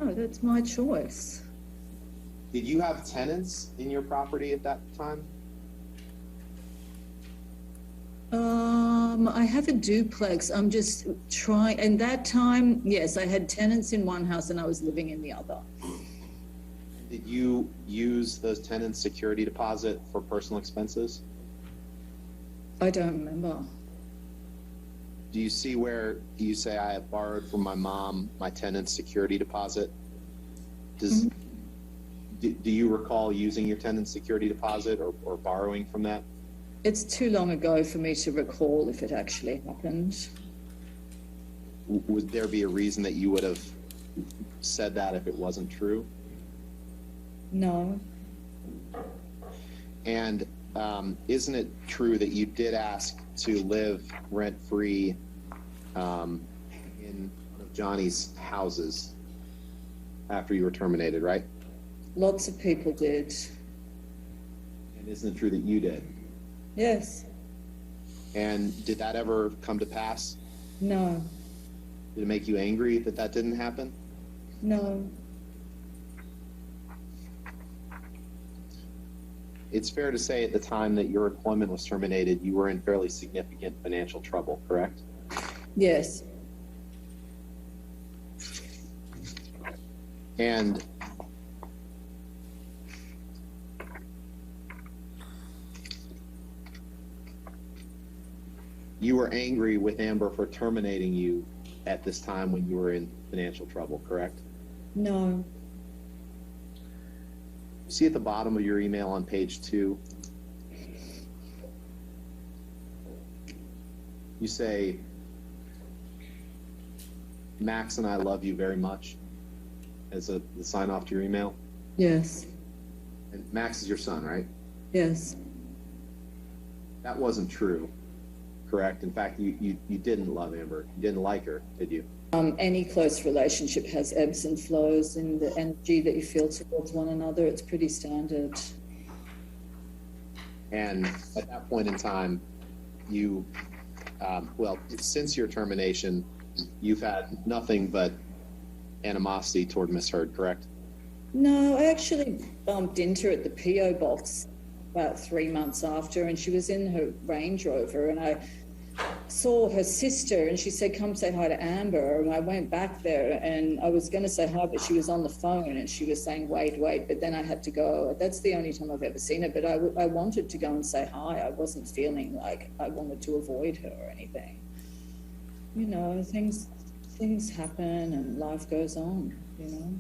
Oh, that's my choice. Did you have tenants in your property at that time? I have a duplex. I'm just trying, and that time, yes, I had tenants in one house and I was living in the other. Did you use those tenants' security deposit for personal expenses? I don't remember. Do you see where you say I have borrowed from my mom my tenant's security deposit? Do you recall using your tenant's security deposit or borrowing from that? It's too long ago for me to recall if it actually happened. Would there be a reason that you would have said that if it wasn't true? No. And isn't it true that you did ask to live rent-free in one of Johnny's houses after you were terminated, right? Lots of people did. And isn't it true that you did? Yes. And did that ever come to pass? No. Did it make you angry that that didn't happen? No. It's fair to say at the time that your employment was terminated, you were in fairly significant financial trouble, correct? Yes. And you were angry with Amber for terminating you at this time when you were in financial trouble, correct? No. See at the bottom of your email on page 2, you say, Max and I love you very much, as the sign off to your email. Yes. And Max is your son, right? Yes. That wasn't true, correct? In fact, you didn't love Amber. You didn't like her, did you? Any close relationship has ebbs and flows in the energy that you feel towards one another. It's pretty standard. And at that point in time, you, since your termination, you've had nothing but animosity toward Miss Heard, correct? No, I actually bumped into her at the P.O. box about 3 months after, and she was in her Range Rover, and saw her sister and she said, come say hi to Amber. And I went back there and I was going to say hi, but she was on the phone and she was saying, wait, but then I had to go. That's the only time I've ever seen her, but I wanted to go and say hi. I wasn't feeling like I wanted to avoid her or anything. You know, things happen and life goes on, you know.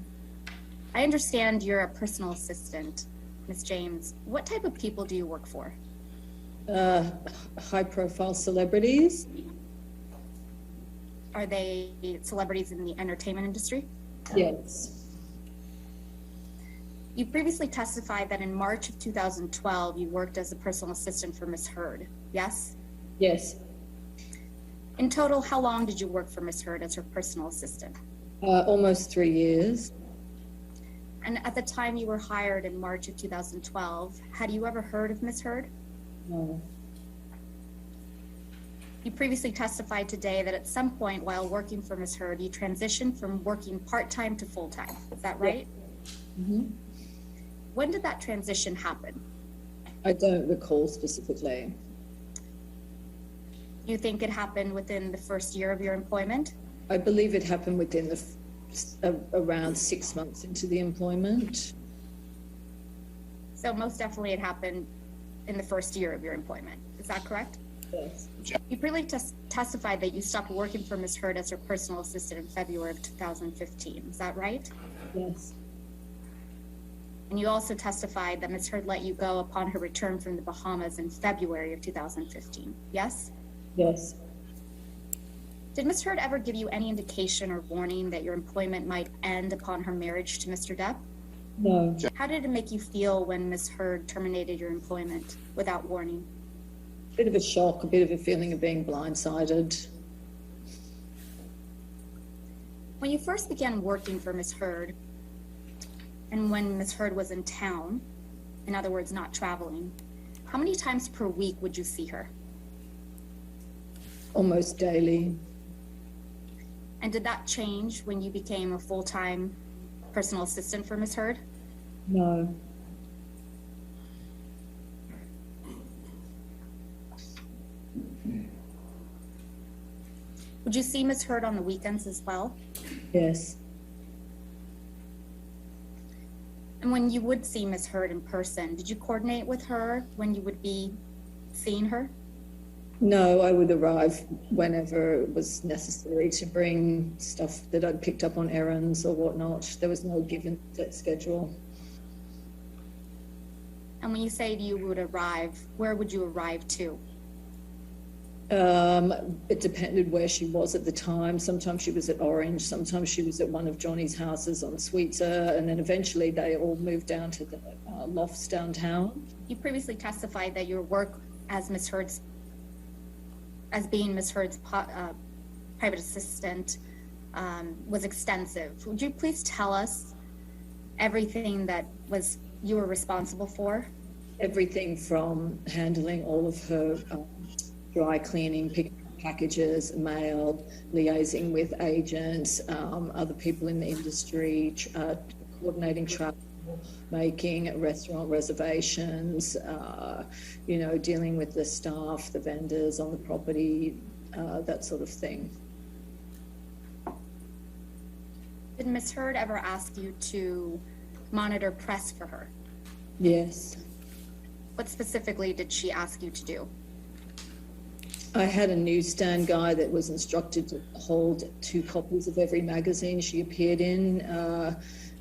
I understand you're a personal assistant, Ms. James. What type of people do you work for? High-profile celebrities. Are they celebrities in the entertainment industry? Yes. You previously testified that in March of 2012, you worked as a personal assistant for Ms. Heard, yes? Yes. In total, how long did you work for Ms. Heard as her personal assistant? Almost 3 years. And at the time you were hired in March of 2012, had you ever heard of Ms. Heard? No. You previously testified today that at some point while working for Ms. Heard, you transitioned from working part-time to full-time. Is that right? Mm-hmm. When did that transition happen? I don't recall specifically. Do you think it happened within the first year of your employment? I believe it happened within around 6 months into the employment. So most definitely it happened in the first year of your employment. Is that correct? Yes. You previously testified that you stopped working for Ms. Heard as her personal assistant in February of 2015. Is that right? Yes. And you also testified that Ms. Heard let you go upon her return from the Bahamas in February of 2015. Yes? Yes. Did Ms. Heard ever give you any indication or warning that your employment might end upon her marriage to Mr. Depp? No. How did it make you feel when Ms. Heard terminated your employment without warning? A bit of a shock, a bit of a feeling of being blindsided. When you first began working for Ms. Heard, and when Ms. Heard was in town, in other words, not traveling, how many times per week would you see her? Almost daily. And did that change when you became a full-time personal assistant for Ms. Heard? No. Would you see Ms. Heard on the weekends as well? Yes. And when you would see Ms. Heard in person, did you coordinate with her when you would be seeing her? No, I would arrive whenever it was necessary to bring stuff that I'd picked up on errands or whatnot. There was no given set schedule. And when you say you would arrive, where would you arrive to? It depended where she was at the time. Sometimes she was at Orange, sometimes she was at one of Johnny's houses on Sweetser, and then eventually they all moved down to the lofts downtown. You previously testified that your work as being Ms. Heard's private assistant was extensive. Would you please tell us everything that you were responsible for? Everything from handling all of her dry cleaning, picking up packages, mail, liaising with agents, other people in the industry, coordinating travel, making restaurant reservations, dealing with the staff, the vendors on the property, that sort of thing. Did Ms. Heard ever ask you to monitor press for her? Yes. What specifically did she ask you to do? I had a newsstand guy that was instructed to hold 2 copies of every magazine she appeared in.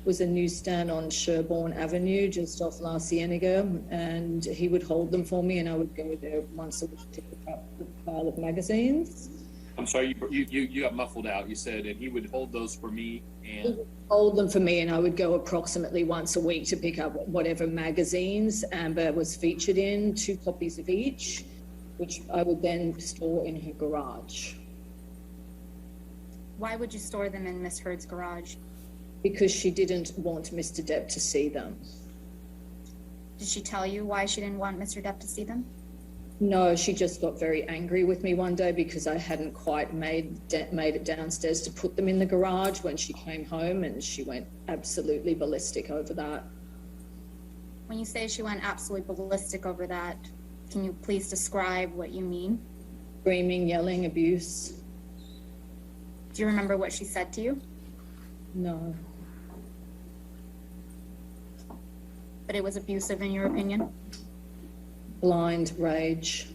Was a newsstand on Sherborne Avenue, just off La Cienega, and he would hold them for me, and I would go there once a week to pick up the pile of magazines. I'm sorry, you got muffled out. You said, and he would hold those for me He and... would hold them for me, and I would go approximately once a week to pick up whatever magazines Amber was featured in, 2 copies of each, which I would then store in her garage. Why would you store them in Ms. Heard's garage? Because she didn't want Mr. Depp to see them. Did she tell you why she didn't want Mr. Depp to see them? No, she just got very angry with me one day because I hadn't quite made it downstairs to put them in the garage when she came home, and she went absolutely ballistic over that. When you say she went absolutely ballistic over that, can you please describe what you mean? Screaming, yelling, abuse. Do you remember what she said to you? No. But it was abusive in your opinion? Blind rage.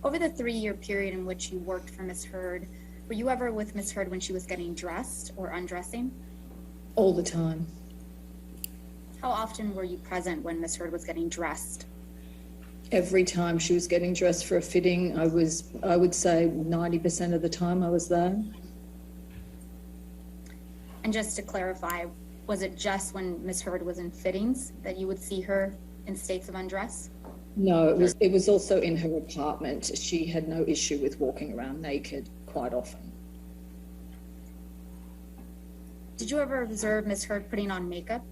Over the 3-year period in which you worked for Miss Heard, were you ever with Miss Heard when she was getting dressed or undressing? All the time. How often were you present when Miss Heard was getting dressed? Every time she was getting dressed for a fitting, I would say 90% of the time I was there. And just to clarify, was it just when Miss Heard was in fittings that you would see her in states of undress? No, it was also in her apartment. She had no issue with walking around naked quite often. Did you ever observe Miss Heard putting on makeup?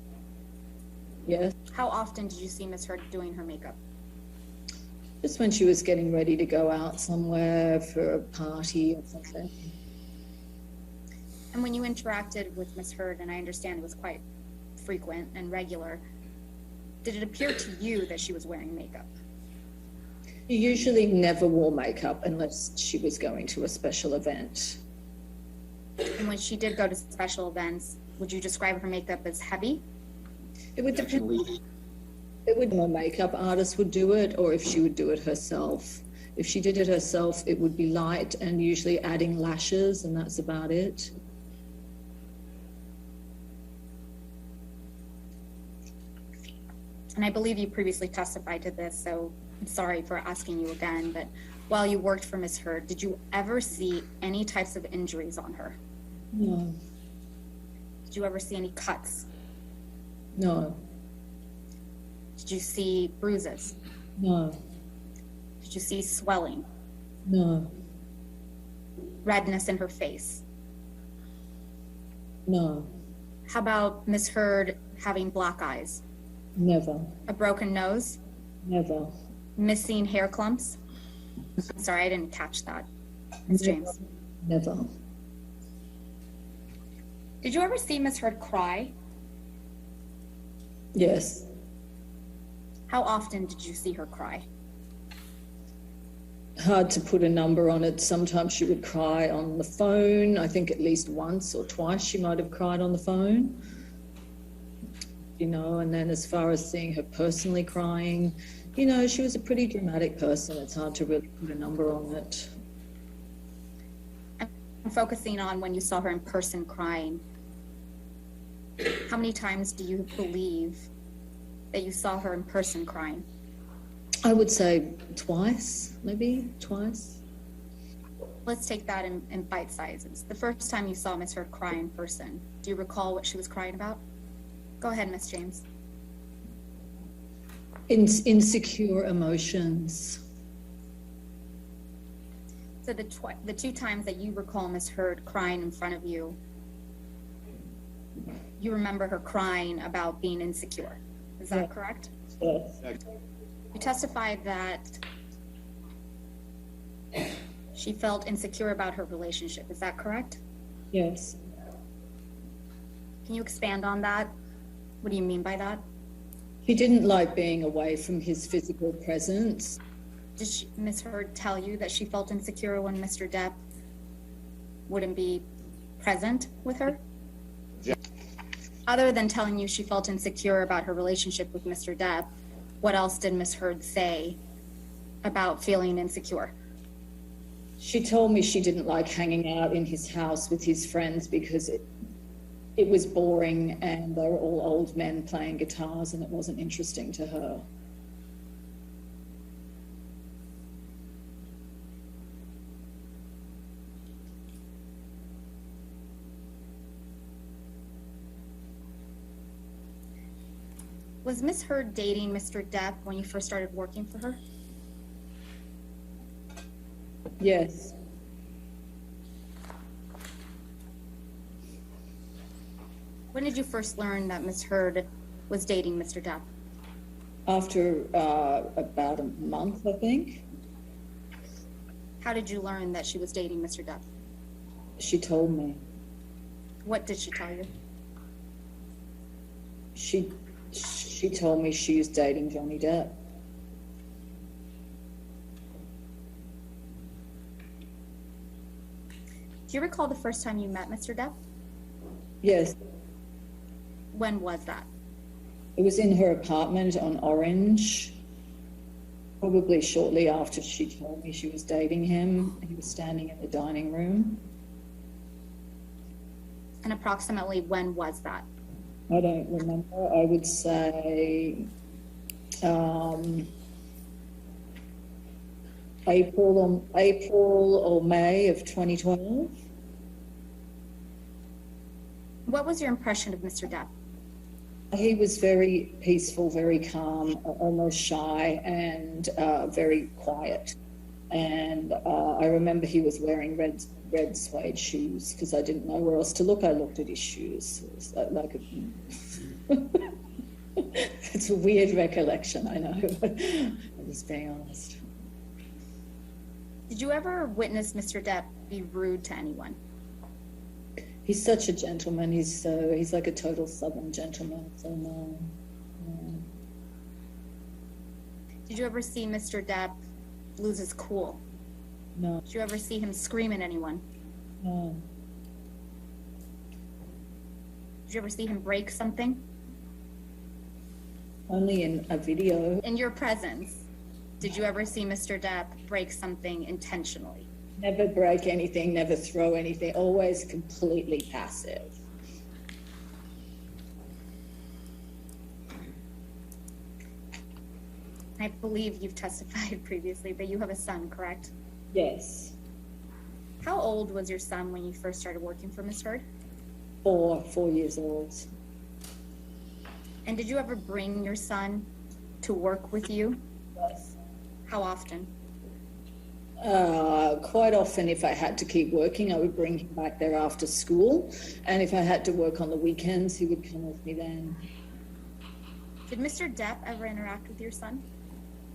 Yes, How often did you see Miss Heard doing her makeup? just when she was getting ready to go out somewhere for a party or something. And when you interacted with Miss Heard, and I understand it was quite frequent and regular, did it appear to you that she was wearing makeup? She usually never wore makeup unless she was going to a special event. And when she did go to special events, would you describe her makeup as heavy? It would depend. It would, a makeup artist would do it, or if she would do it herself. If she did it herself, it would be light and usually adding lashes, and that's about it. And I believe you previously testified to this, so I'm sorry for asking you again, but while you worked for Miss Heard, did you ever see any types of injuries on her? No, Did you ever see any cuts? no, Did you see bruises? no, Did you see swelling, no, redness in her face? no, How about Miss Heard having black eyes, never, a broken nose, never, missing hair clumps? I'm sorry, I didn't catch that. Ms. James. never. Did you ever see Miss Heard cry? Yes, How often did you see her cry? hard to put a number on it. Sometimes she would cry on the phone. I think at least once or twice she might have cried on the phone. You know, and then as far as seeing her personally crying, you know, she was a pretty dramatic person. It's hard to really put a number on it. I'm focusing on when you saw her in person crying. How many times do you believe that you saw her in person crying? I would say twice, maybe twice. Let's take that in bite sizes. The first time you saw Miss Heard cry in person, do you recall what she was crying about? Go ahead, Miss James. Insecure emotions. So the 2 times that you recall Miss Heard crying in front of you, you remember her crying about being insecure. Is that correct? Yes. You testified that she felt insecure about her relationship. Is that correct? Yes. Can you expand on that? What do you mean by that? He didn't like being away from his physical presence. Did Miss Heard tell you that she felt insecure when Mr. Depp wouldn't be present with her? Yeah. Other than telling you she felt insecure about her relationship with Mr. Depp, what else did Miss Heard say about feeling insecure? She told me she didn't like hanging out in his house with his friends because it was boring and they were all old men playing guitars and it wasn't interesting to her. Was Miss Heard dating Mr. Depp when you first started working for her? Yes. When did you first learn that Miss Heard was dating Mr. Depp? After about a month, I think. How did you learn that she was dating Mr. Depp? She told me. What did she tell you? She told me she was dating Johnny Depp. Do you recall the first time you met Mr. Depp? Yes, When was that? it was in her apartment on Orange. Probably shortly after she told me she was dating him. He was standing in the dining room. And approximately when was that? I don't remember. I would say April or May of 2012. What was your impression of Mr. Depp? He was very peaceful, very calm, almost shy, and very quiet. And I remember he was wearing red suede shoes because I didn't know where else to look. I looked at his shoes. It was it's a weird recollection, I know, but I'm just being honest. Did you ever witness Mr. Depp be rude to anyone? He's such a gentleman. He's like a total Southern gentleman. So no. Did you ever see Mr. Depp lose his cool? No. Did you ever see him scream at anyone? No. Did you ever see him break something? Only in a video. In your presence, did you ever see Mr. Depp break something intentionally? Never break anything, never throw anything, always completely passive. I believe you've testified previously that you have a son, correct? Yes. How old was your son when you first started working for Ms. Heard? 4 years old. And did you ever bring your son to work with you? Yes. How often? Quite often, if I had to keep working, I would bring him back there after school. And if I had to work on the weekends, he would come with me then. Did Mr. Depp ever interact with your son?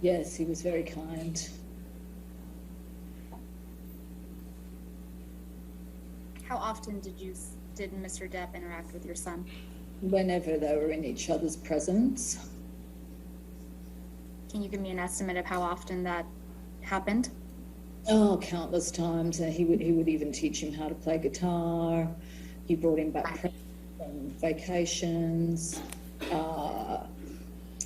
Yes, he was very kind. How often did Mr. Depp interact with your son? Whenever they were in each other's presence. Can you give me an estimate of how often that happened? Oh, countless times. He would even teach him how to play guitar. He brought him back from vacations.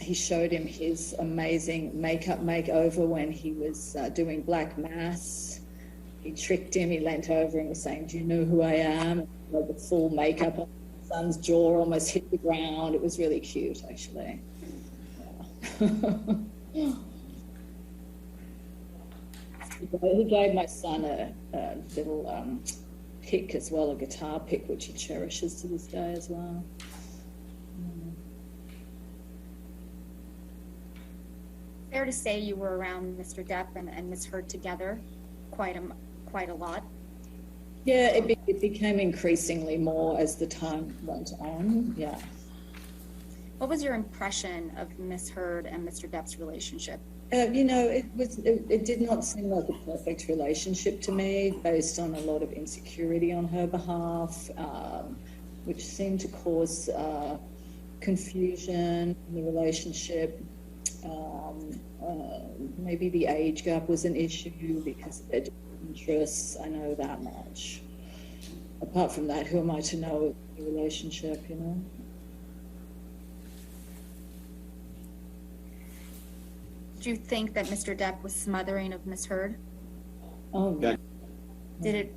He showed him his amazing makeup makeover when he was doing Black Mass. He tricked him. He leant over and was saying, "Do you know who I am?" And he had the full makeup on his son's jaw almost hit the ground. It was really cute, actually. Yeah. He gave my son a little pick as well, a guitar pick, which he cherishes to this day as well. Fair to say you were around Mr. Depp and Ms. Heard together quite a lot. Yeah, it became increasingly more as the time went on. Yeah. What was your impression of Ms. Heard and Mr. Depp's relationship? It did not seem like a perfect relationship to me, based on a lot of insecurity on her behalf, which seemed to cause confusion in the relationship. Maybe the age gap was an issue because of their interests. I know that much. Apart from that, who am I to know the relationship, you know? Do you think that Mr. Depp was smothering of Ms. Heard? Oh, no. Did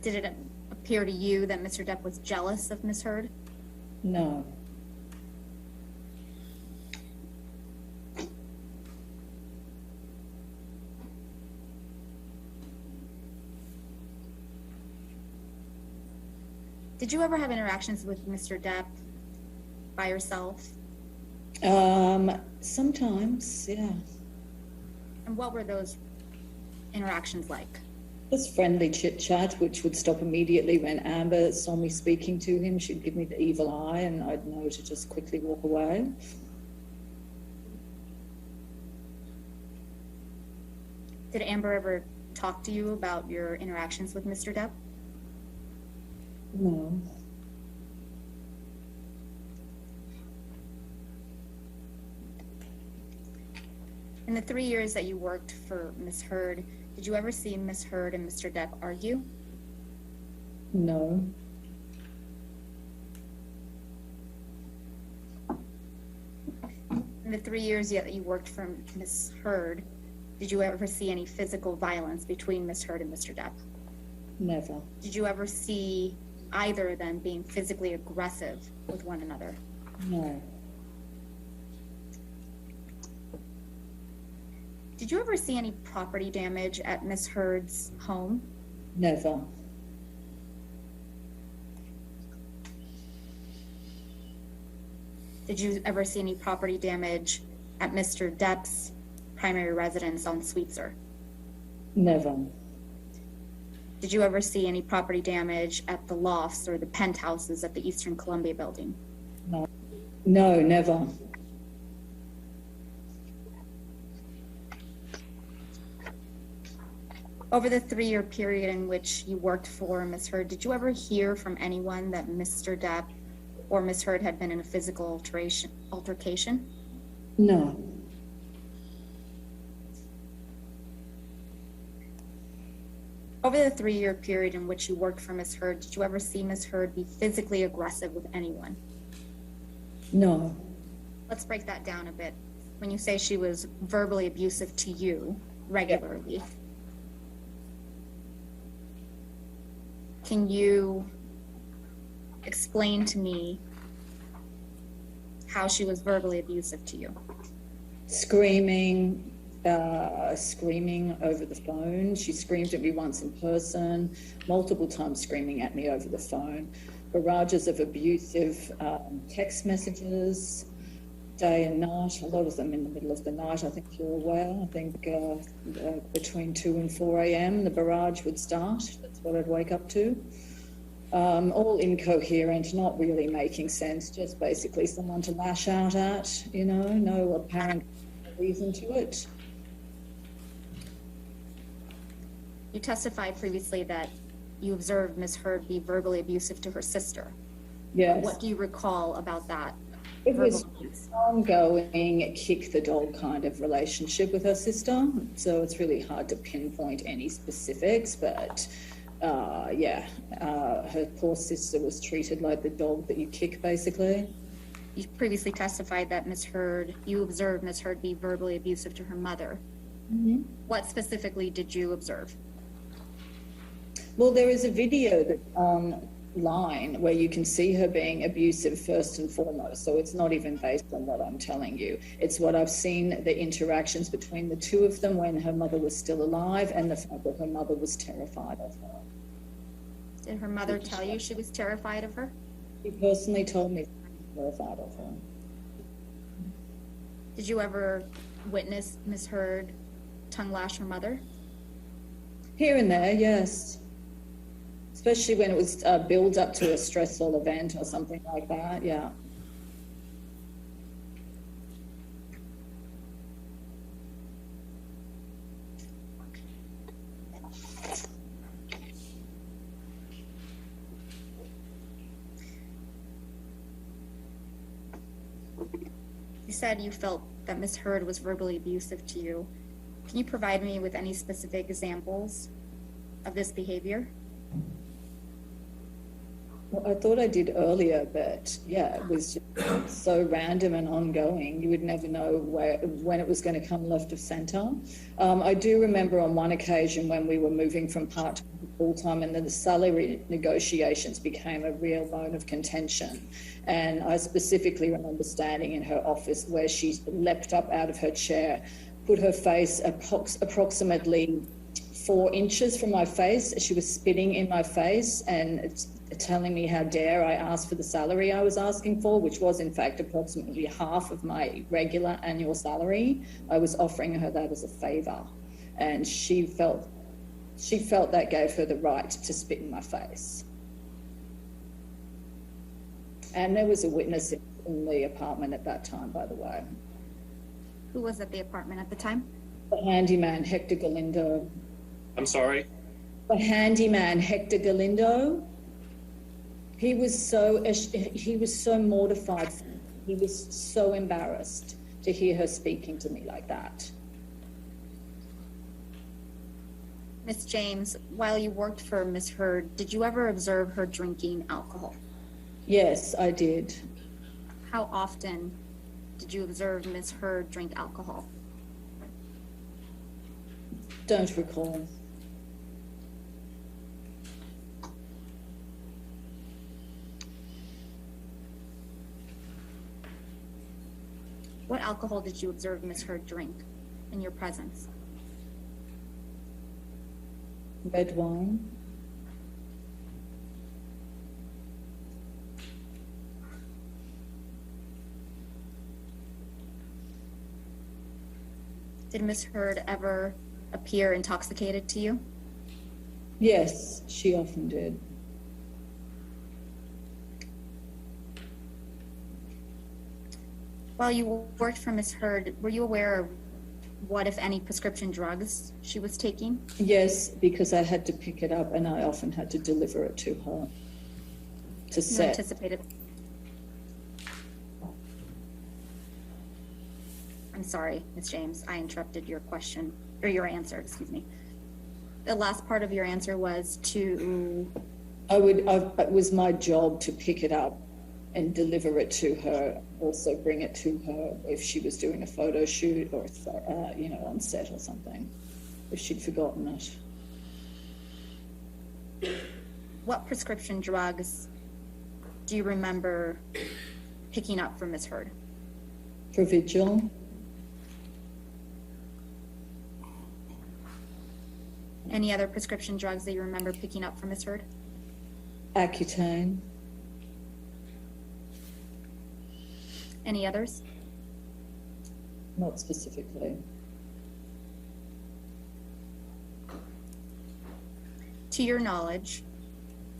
it appear to you that Mr. Depp was jealous of Ms. Heard? No. Did you ever have interactions with Mr. Depp by yourself? Sometimes, yeah. And what were those interactions like? Just friendly chit chat, which would stop immediately when Amber saw me speaking to him. She'd give me the evil eye, and I'd know to just quickly walk away. Did Amber ever talk to you about your interactions with Mr. Depp? No. In the 3 years that you worked for Ms. Heard, did you ever see Ms. Heard and Mr. Depp argue? No. In the 3 years that you worked for Ms. Heard, did you ever see any physical violence between Ms. Heard and Mr. Depp? Never. Did you ever see either of them being physically aggressive with one another? No. Did you ever see any property damage at Ms. Heard's home? Never. Did you ever see any property damage at Mr. Depp's primary residence on Sweetser? Never. Did you ever see any property damage at the lofts or the penthouses at the Eastern Columbia building? No, never. Over the 3-year period in which you worked for Ms. Heard, did you ever hear from anyone that Mr. Depp or Ms. Heard had been in a physical altercation? No. Over the 3-year period in which you worked for Ms. Heard, did you ever see Ms. Heard be physically aggressive with anyone? No. Let's break that down a bit. When you say she was verbally abusive to you regularly, can you explain to me how she was verbally abusive to you? Screaming over the phone. She screamed at me once in person, multiple times screaming at me over the phone. Barrages of abusive text messages, day and night, a lot of them in the middle of the night. I think you're aware. I think between 2 and 4 a.m. the barrage would start. That's what I'd wake up to. All incoherent, not really making sense, just basically someone to lash out at, no apparent reason to it. You testified previously that you observed Ms. Heard be verbally abusive to her sister. Yes. What do you recall about that? It was verbal abuse? ongoing kick the dog kind of relationship with her sister, so it's really hard to pinpoint any specifics, but her poor sister was treated like the dog that you kick, basically. You previously testified that you observed Ms. Heard be verbally abusive to her mother. Mm-hmm. What specifically did you observe? Well, there is a video that online where you can see her being abusive first and foremost, so it's not even based on what I'm telling you. It's what I've seen, the interactions between the two of them when her mother was still alive, and the fact that her mother was terrified of her. Did her mother tell you she was terrified of her? She personally told me she was terrified of her. Did you ever witness Ms. Heard tongue lash her mother? Here and there, yes. Especially when it was build up to a stressful event or something like that, yeah. You said you felt that Ms. Heard was verbally abusive to you. Can you provide me with any specific examples of this behavior? Well, I thought I did earlier, but yeah, it was just so random and ongoing. You would never know when it was going to come left of center. I do remember on one occasion when we were moving from part-time to full-time, and then the salary negotiations became a real bone of contention. And I specifically remember standing in her office where she leapt up out of her chair, put her face approximately 4 inches from my face. She was spitting in my face and telling me how dare I ask for the salary I was asking for, which was in fact approximately half of my regular annual salary. I was offering her that as a favor, and she felt that gave her the right to spit in my face. And there was a witness in the apartment at that time, by the way. Who was at the apartment at the time? The handyman, Hector Galindo. I'm sorry? The handyman, Hector Galindo. He was so mortified. He was so embarrassed to hear her speaking to me like that. Miss James, while you worked for Miss Heard, did you ever observe her drinking alcohol? Yes, I did. How often did you observe Miss Heard drink alcohol? Don't recall. What alcohol did you observe Miss Heard drink in your presence? Red wine. Did Miss Heard ever appear intoxicated to you? Yes, she often did. While you worked for Miss Heard, were you aware of what, if any, prescription drugs she was taking? Yes, because I had to pick it up and I often had to deliver it to her to You set. anticipated. I'm sorry, Miss James, I interrupted your question, or your answer, excuse me. The last part of your answer was to, It was my job to pick it up and deliver it to her, also bring it to her if she was doing a photo shoot or, on set or something, if she'd forgotten it. what prescription drugs do you remember picking up from Miss Heard? Provigil, Any other prescription drugs that you remember picking up from Miss Heard? Accutane, Any others? not specifically. To your knowledge,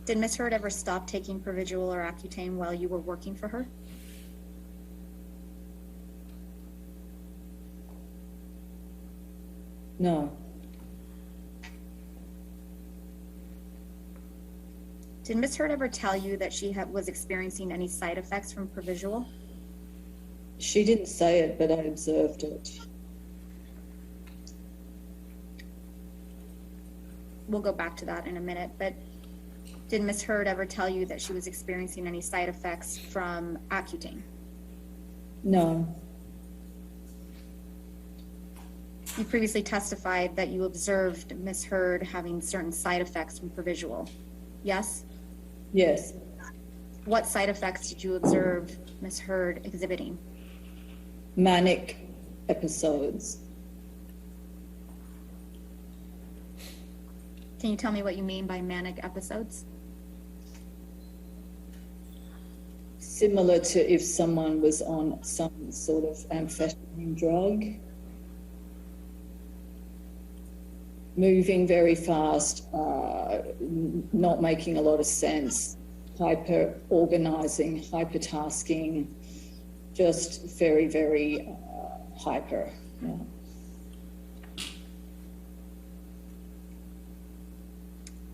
did Miss Heard ever stop taking Provigil or Accutane while you were working for her? No, Did Miss Heard ever tell you that she was experiencing any side effects from Provigil? she didn't say it, but I observed it. We'll go back to that in a minute, but did Miss Heard ever tell you that she was experiencing any side effects from Accutane? No, You previously testified that you observed Miss Heard having certain side effects from Provigil. Yes? yes, What side effects did you observe Miss Heard exhibiting? manic episodes. Can you tell me what you mean by manic episodes? Similar to if someone was on some sort of amphetamine drug. Moving very fast, not making a lot of sense, hyper organizing, hypertasking, just very, very hyper. Yeah.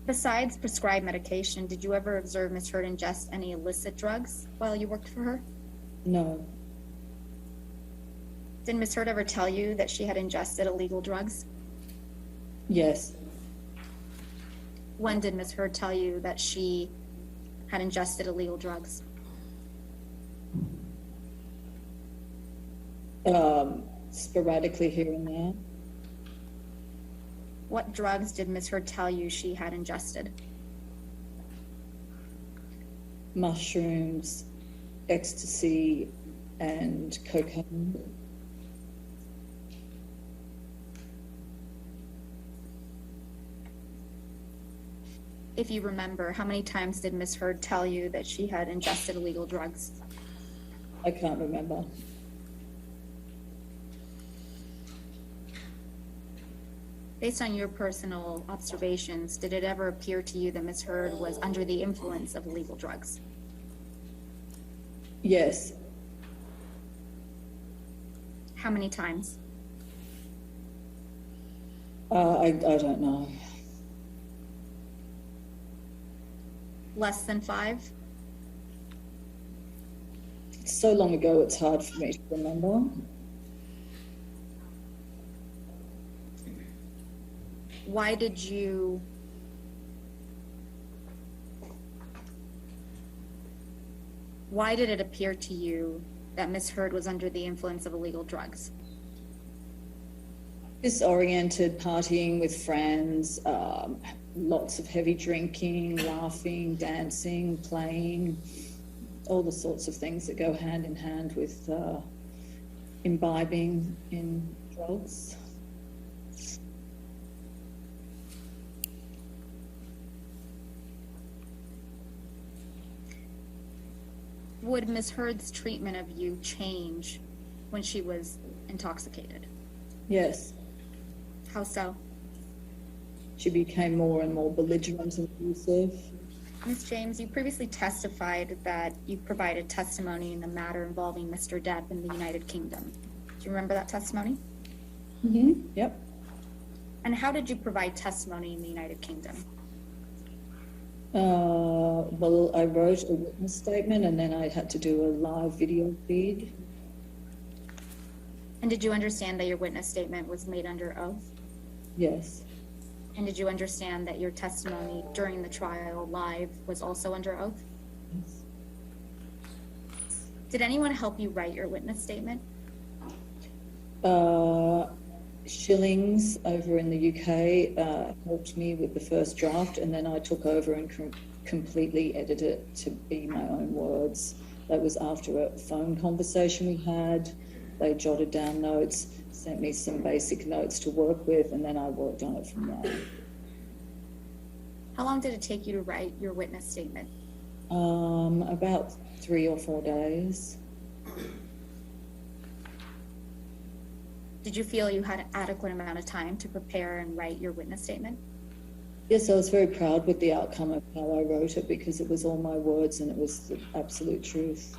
Besides prescribed medication, did you ever observe Miss Heard ingest any illicit drugs while you worked for her? No, Did Miss Heard ever tell you that she had ingested illegal drugs? yes, When did Miss Heard tell you that she had ingested illegal drugs? sporadically here and there. What drugs did Miss Heard tell you she had ingested? Mushrooms, ecstasy, and cocaine. If you remember, how many times did Miss Heard tell you that she had ingested illegal drugs? I can't remember. Based on your personal observations, did it ever appear to you that Miss Heard was under the influence of illegal drugs? Yes, How many times? I don't know. Less than 5? It's so long ago, it's hard for me to remember. why did you why did it appear to you that Miss Heard was under the influence of illegal drugs? Disoriented, partying with friends, lots of heavy drinking, laughing, dancing, playing, all the sorts of things that go hand in hand with imbibing in drugs. Would Miss Heard's treatment of you change when she was intoxicated? Yes, How so? she became more and more belligerent and abusive. Ms. James, you previously testified that you provided testimony in the matter involving Mr. Depp in the United Kingdom. Do you remember that testimony? Yep. And how did you provide testimony in the United Kingdom? Well, I wrote a witness statement and then I had to do a live video feed. And did you understand that your witness statement was made under oath? Yes. And did you understand that your testimony during the trial live was also under oath? Yes. Did anyone help you write your witness statement? Shillings over in the UK helped me with the first draft, and then I took over and completely edited it to be my own words. That was after a phone conversation we had. They jotted down notes, sent me some basic notes to work with, and then I worked on it from there. How long did it take you to write your witness statement? About 3 or 4 days. Did you feel you had an adequate amount of time to prepare and write your witness statement? Yes, I was very proud with the outcome of how I wrote it because it was all my words and it was the absolute truth.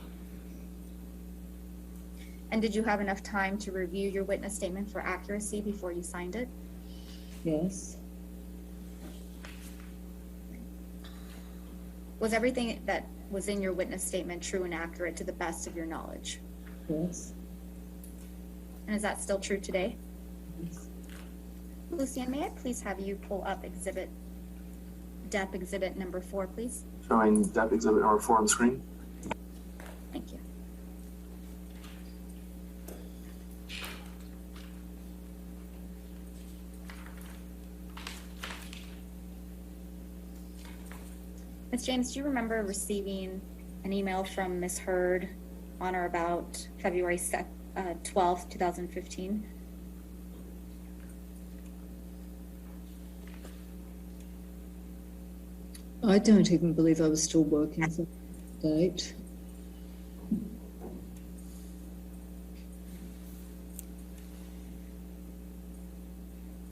And did you have enough time to review your witness statement for accuracy before you signed it? Yes. Was everything that was in your witness statement true and accurate to the best of your knowledge? Yes. And is that still true today? Yes. Lucian, may I please have you pull up Depp exhibit number 4, please? Showing Depp exhibit number 4 on the screen. Thank you. Ms. James, do you remember receiving an email from Ms. Heard on or about February 12th, 2015? I don't even believe I was still working for that date.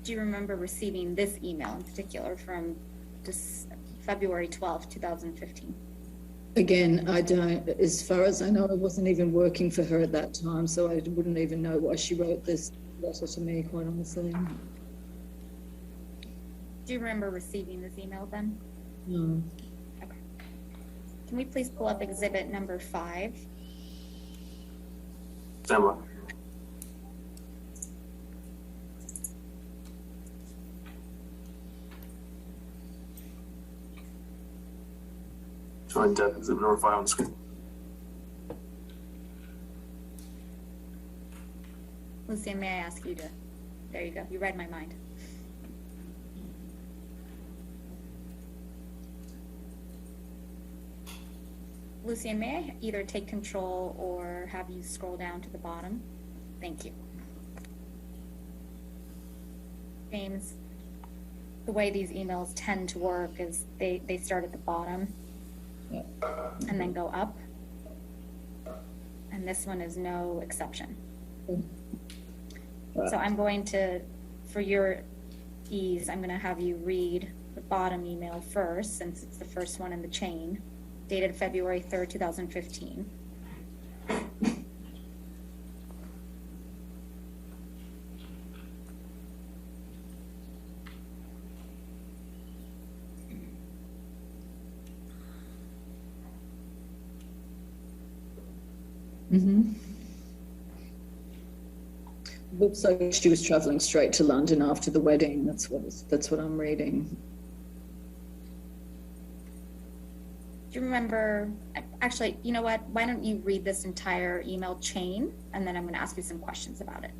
Do you remember receiving this email in particular from February 12th, 2015? Again, I don't, as far as I know, I wasn't even working for her at that time, so I wouldn't even know why she wrote this letter to me, quite honestly. Do you remember receiving this email then? No. Okay. Can we please pull up exhibit number 5? Stand by. Showing Depp exhibit number 5 on the screen. Lucian, may I ask you to, there you go, you read my mind. Lucian, may I either take control or have you scroll down to the bottom? Thank you. James, the way these emails tend to work is they start at the bottom and then go up. And this one is no exception. So I'm going to, for your ease, I'm going to have you read the bottom email first, since it's the first one in the chain, dated February 3rd, 2015. Looks like she was travelling straight to London after the wedding. That's what I'm reading. Do you remember, actually, you know what? Why don't you read this entire email chain, and then I'm going to ask you some questions about it.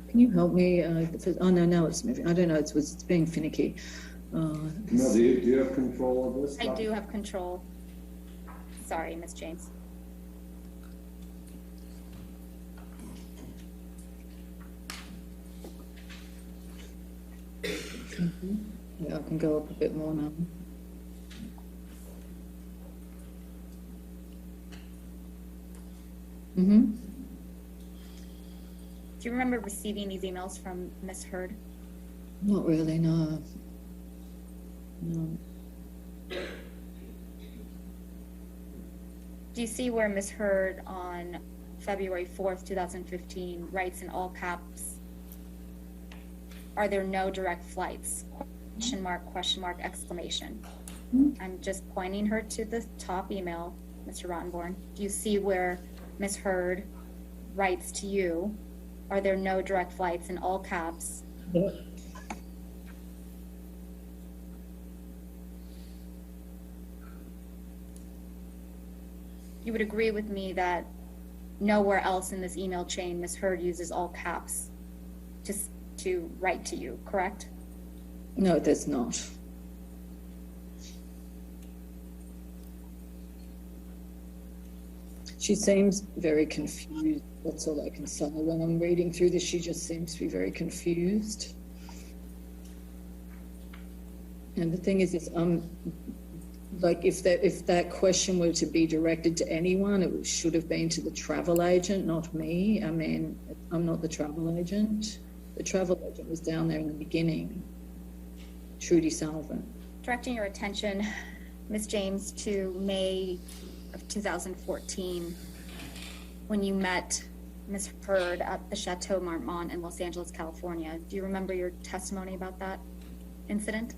Can you help me? Oh no, now it's moving. I don't know. It's being finicky. No, do you have control of this? I do have control. Sorry, Miss James. Yeah, I can go up a bit more now. Mm-hmm. Do you remember receiving these emails from Miss Heard? Not really, no. No. Do you see where Miss Heard on February 4th, 2015 writes in all caps, "Are there no direct flights? Question mark, exclamation." I'm just pointing her to the top email, Mr. Rottenborn. Do you see where Miss Heard writes to you, "Are there no direct flights?" in all caps? Yeah. You would agree with me that nowhere else in this email chain Miss Heard uses all caps to write to you, correct? No, there's not. She seems very confused. That's all I can say. When I'm reading through this, she just seems to be very confused. And the thing is like if that question were to be directed to anyone, it should have been to the travel agent, not me. I mean, I'm not the travel agent. The travel agent was down there in the beginning, Trudy Sullivan. Directing your attention, Miss James, to May of 2014, when you met Miss Heard at the Chateau Marmont in Los Angeles, California. Do you remember your testimony about that incident?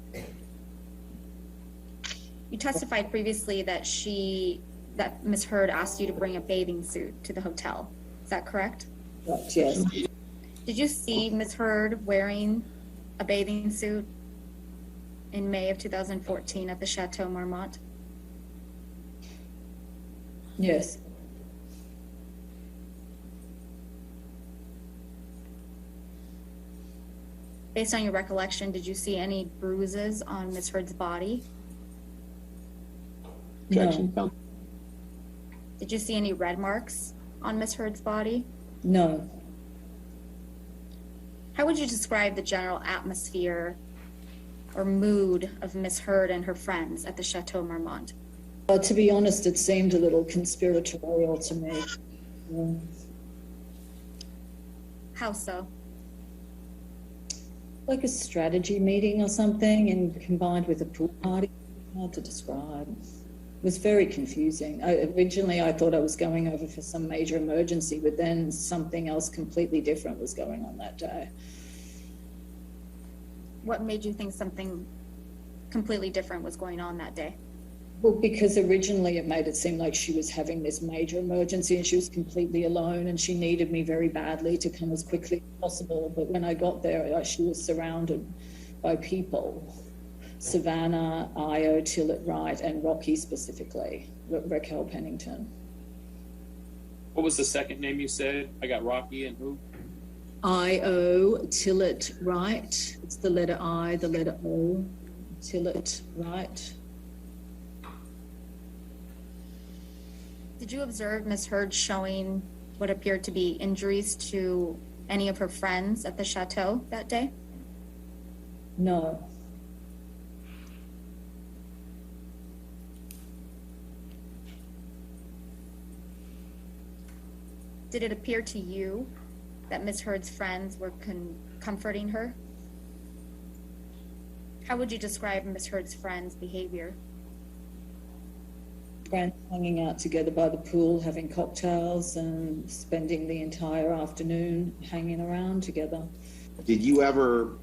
You testified previously that Miss Heard asked you to bring a bathing suit to the hotel. Is that correct? Right, yes. Did you see Miss Heard wearing a bathing suit in May of 2014 at the Chateau Marmont? Yes. Based on your recollection, did you see any bruises on Miss Heard's body? Objection. No. Did you see any red marks on Miss Heard's body? No. How would you describe the general atmosphere or mood of Miss Heard and her friends at the Chateau Marmont? To be honest, it seemed a little conspiratorial to me. How so? Like a strategy meeting or something, and combined with a pool party. Hard to describe. It was very confusing. Originally, I thought I was going over for some major emergency, but then something else completely different was going on that day. What made you think something completely different was going on that day? Well, because originally it made it seem like she was having this major emergency and she was completely alone and she needed me very badly to come as quickly as possible. But when I got there, she was surrounded by people. Savannah, Io, Tillett Wright, and Rocky specifically, Raquel Pennington. What was the second name you said? I got Rocky and who? Io, Tillett Wright. It's the letter I, the letter O. Tillett Wright. Did you observe Miss Heard showing what appeared to be injuries to any of her friends at the chateau that day? No. Did it appear to you that Ms. Heard's friends were comforting her? How would you describe Ms. Heard's friends' behavior? Friends hanging out together by the pool, having cocktails and spending the entire afternoon hanging around together. Did you ever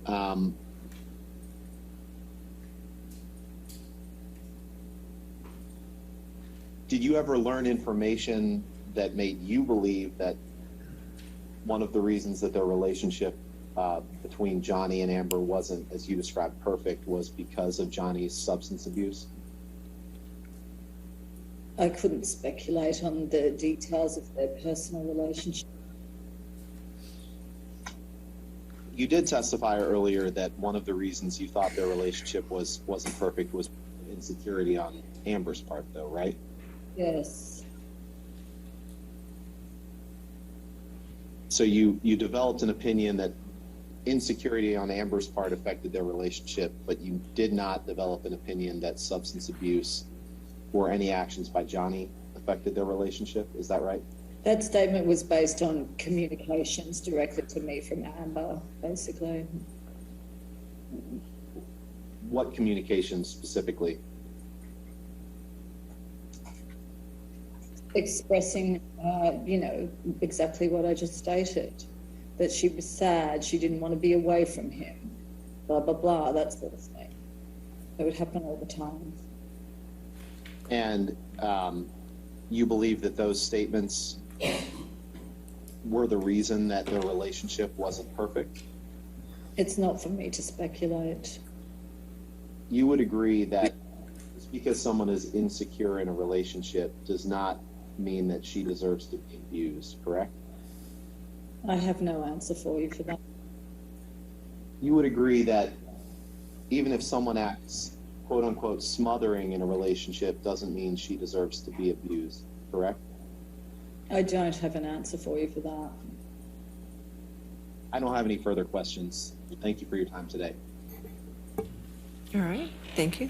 learn information that made you believe that one of the reasons that their relationship between Johnny and Amber wasn't, as you described, perfect was because of Johnny's substance abuse? I couldn't speculate on the details of their personal relationship. You did testify earlier that one of the reasons you thought their relationship wasn't perfect was insecurity on Amber's part, though, right? Yes. So you developed an opinion that insecurity on Amber's part affected their relationship, but you did not develop an opinion that substance abuse or any actions by Johnny affected their relationship. Is that right? That statement was based on communications directed to me from Amber, basically. What communications specifically? Expressing, exactly what I just stated, that she was sad, she didn't want to be away from him, blah, blah, blah, that sort of thing. It would happen all the time. And you believe that those statements were the reason that their relationship wasn't perfect? It's not for me to speculate. You would agree that just because someone is insecure in a relationship does not mean that she deserves to be abused, correct? I have no answer for you for that. You would agree that even if someone acts quote unquote smothering in a relationship doesn't mean she deserves to be abused, correct? I don't have an answer for you for that. I don't have any further questions. Thank you for your time today. All right, thank you.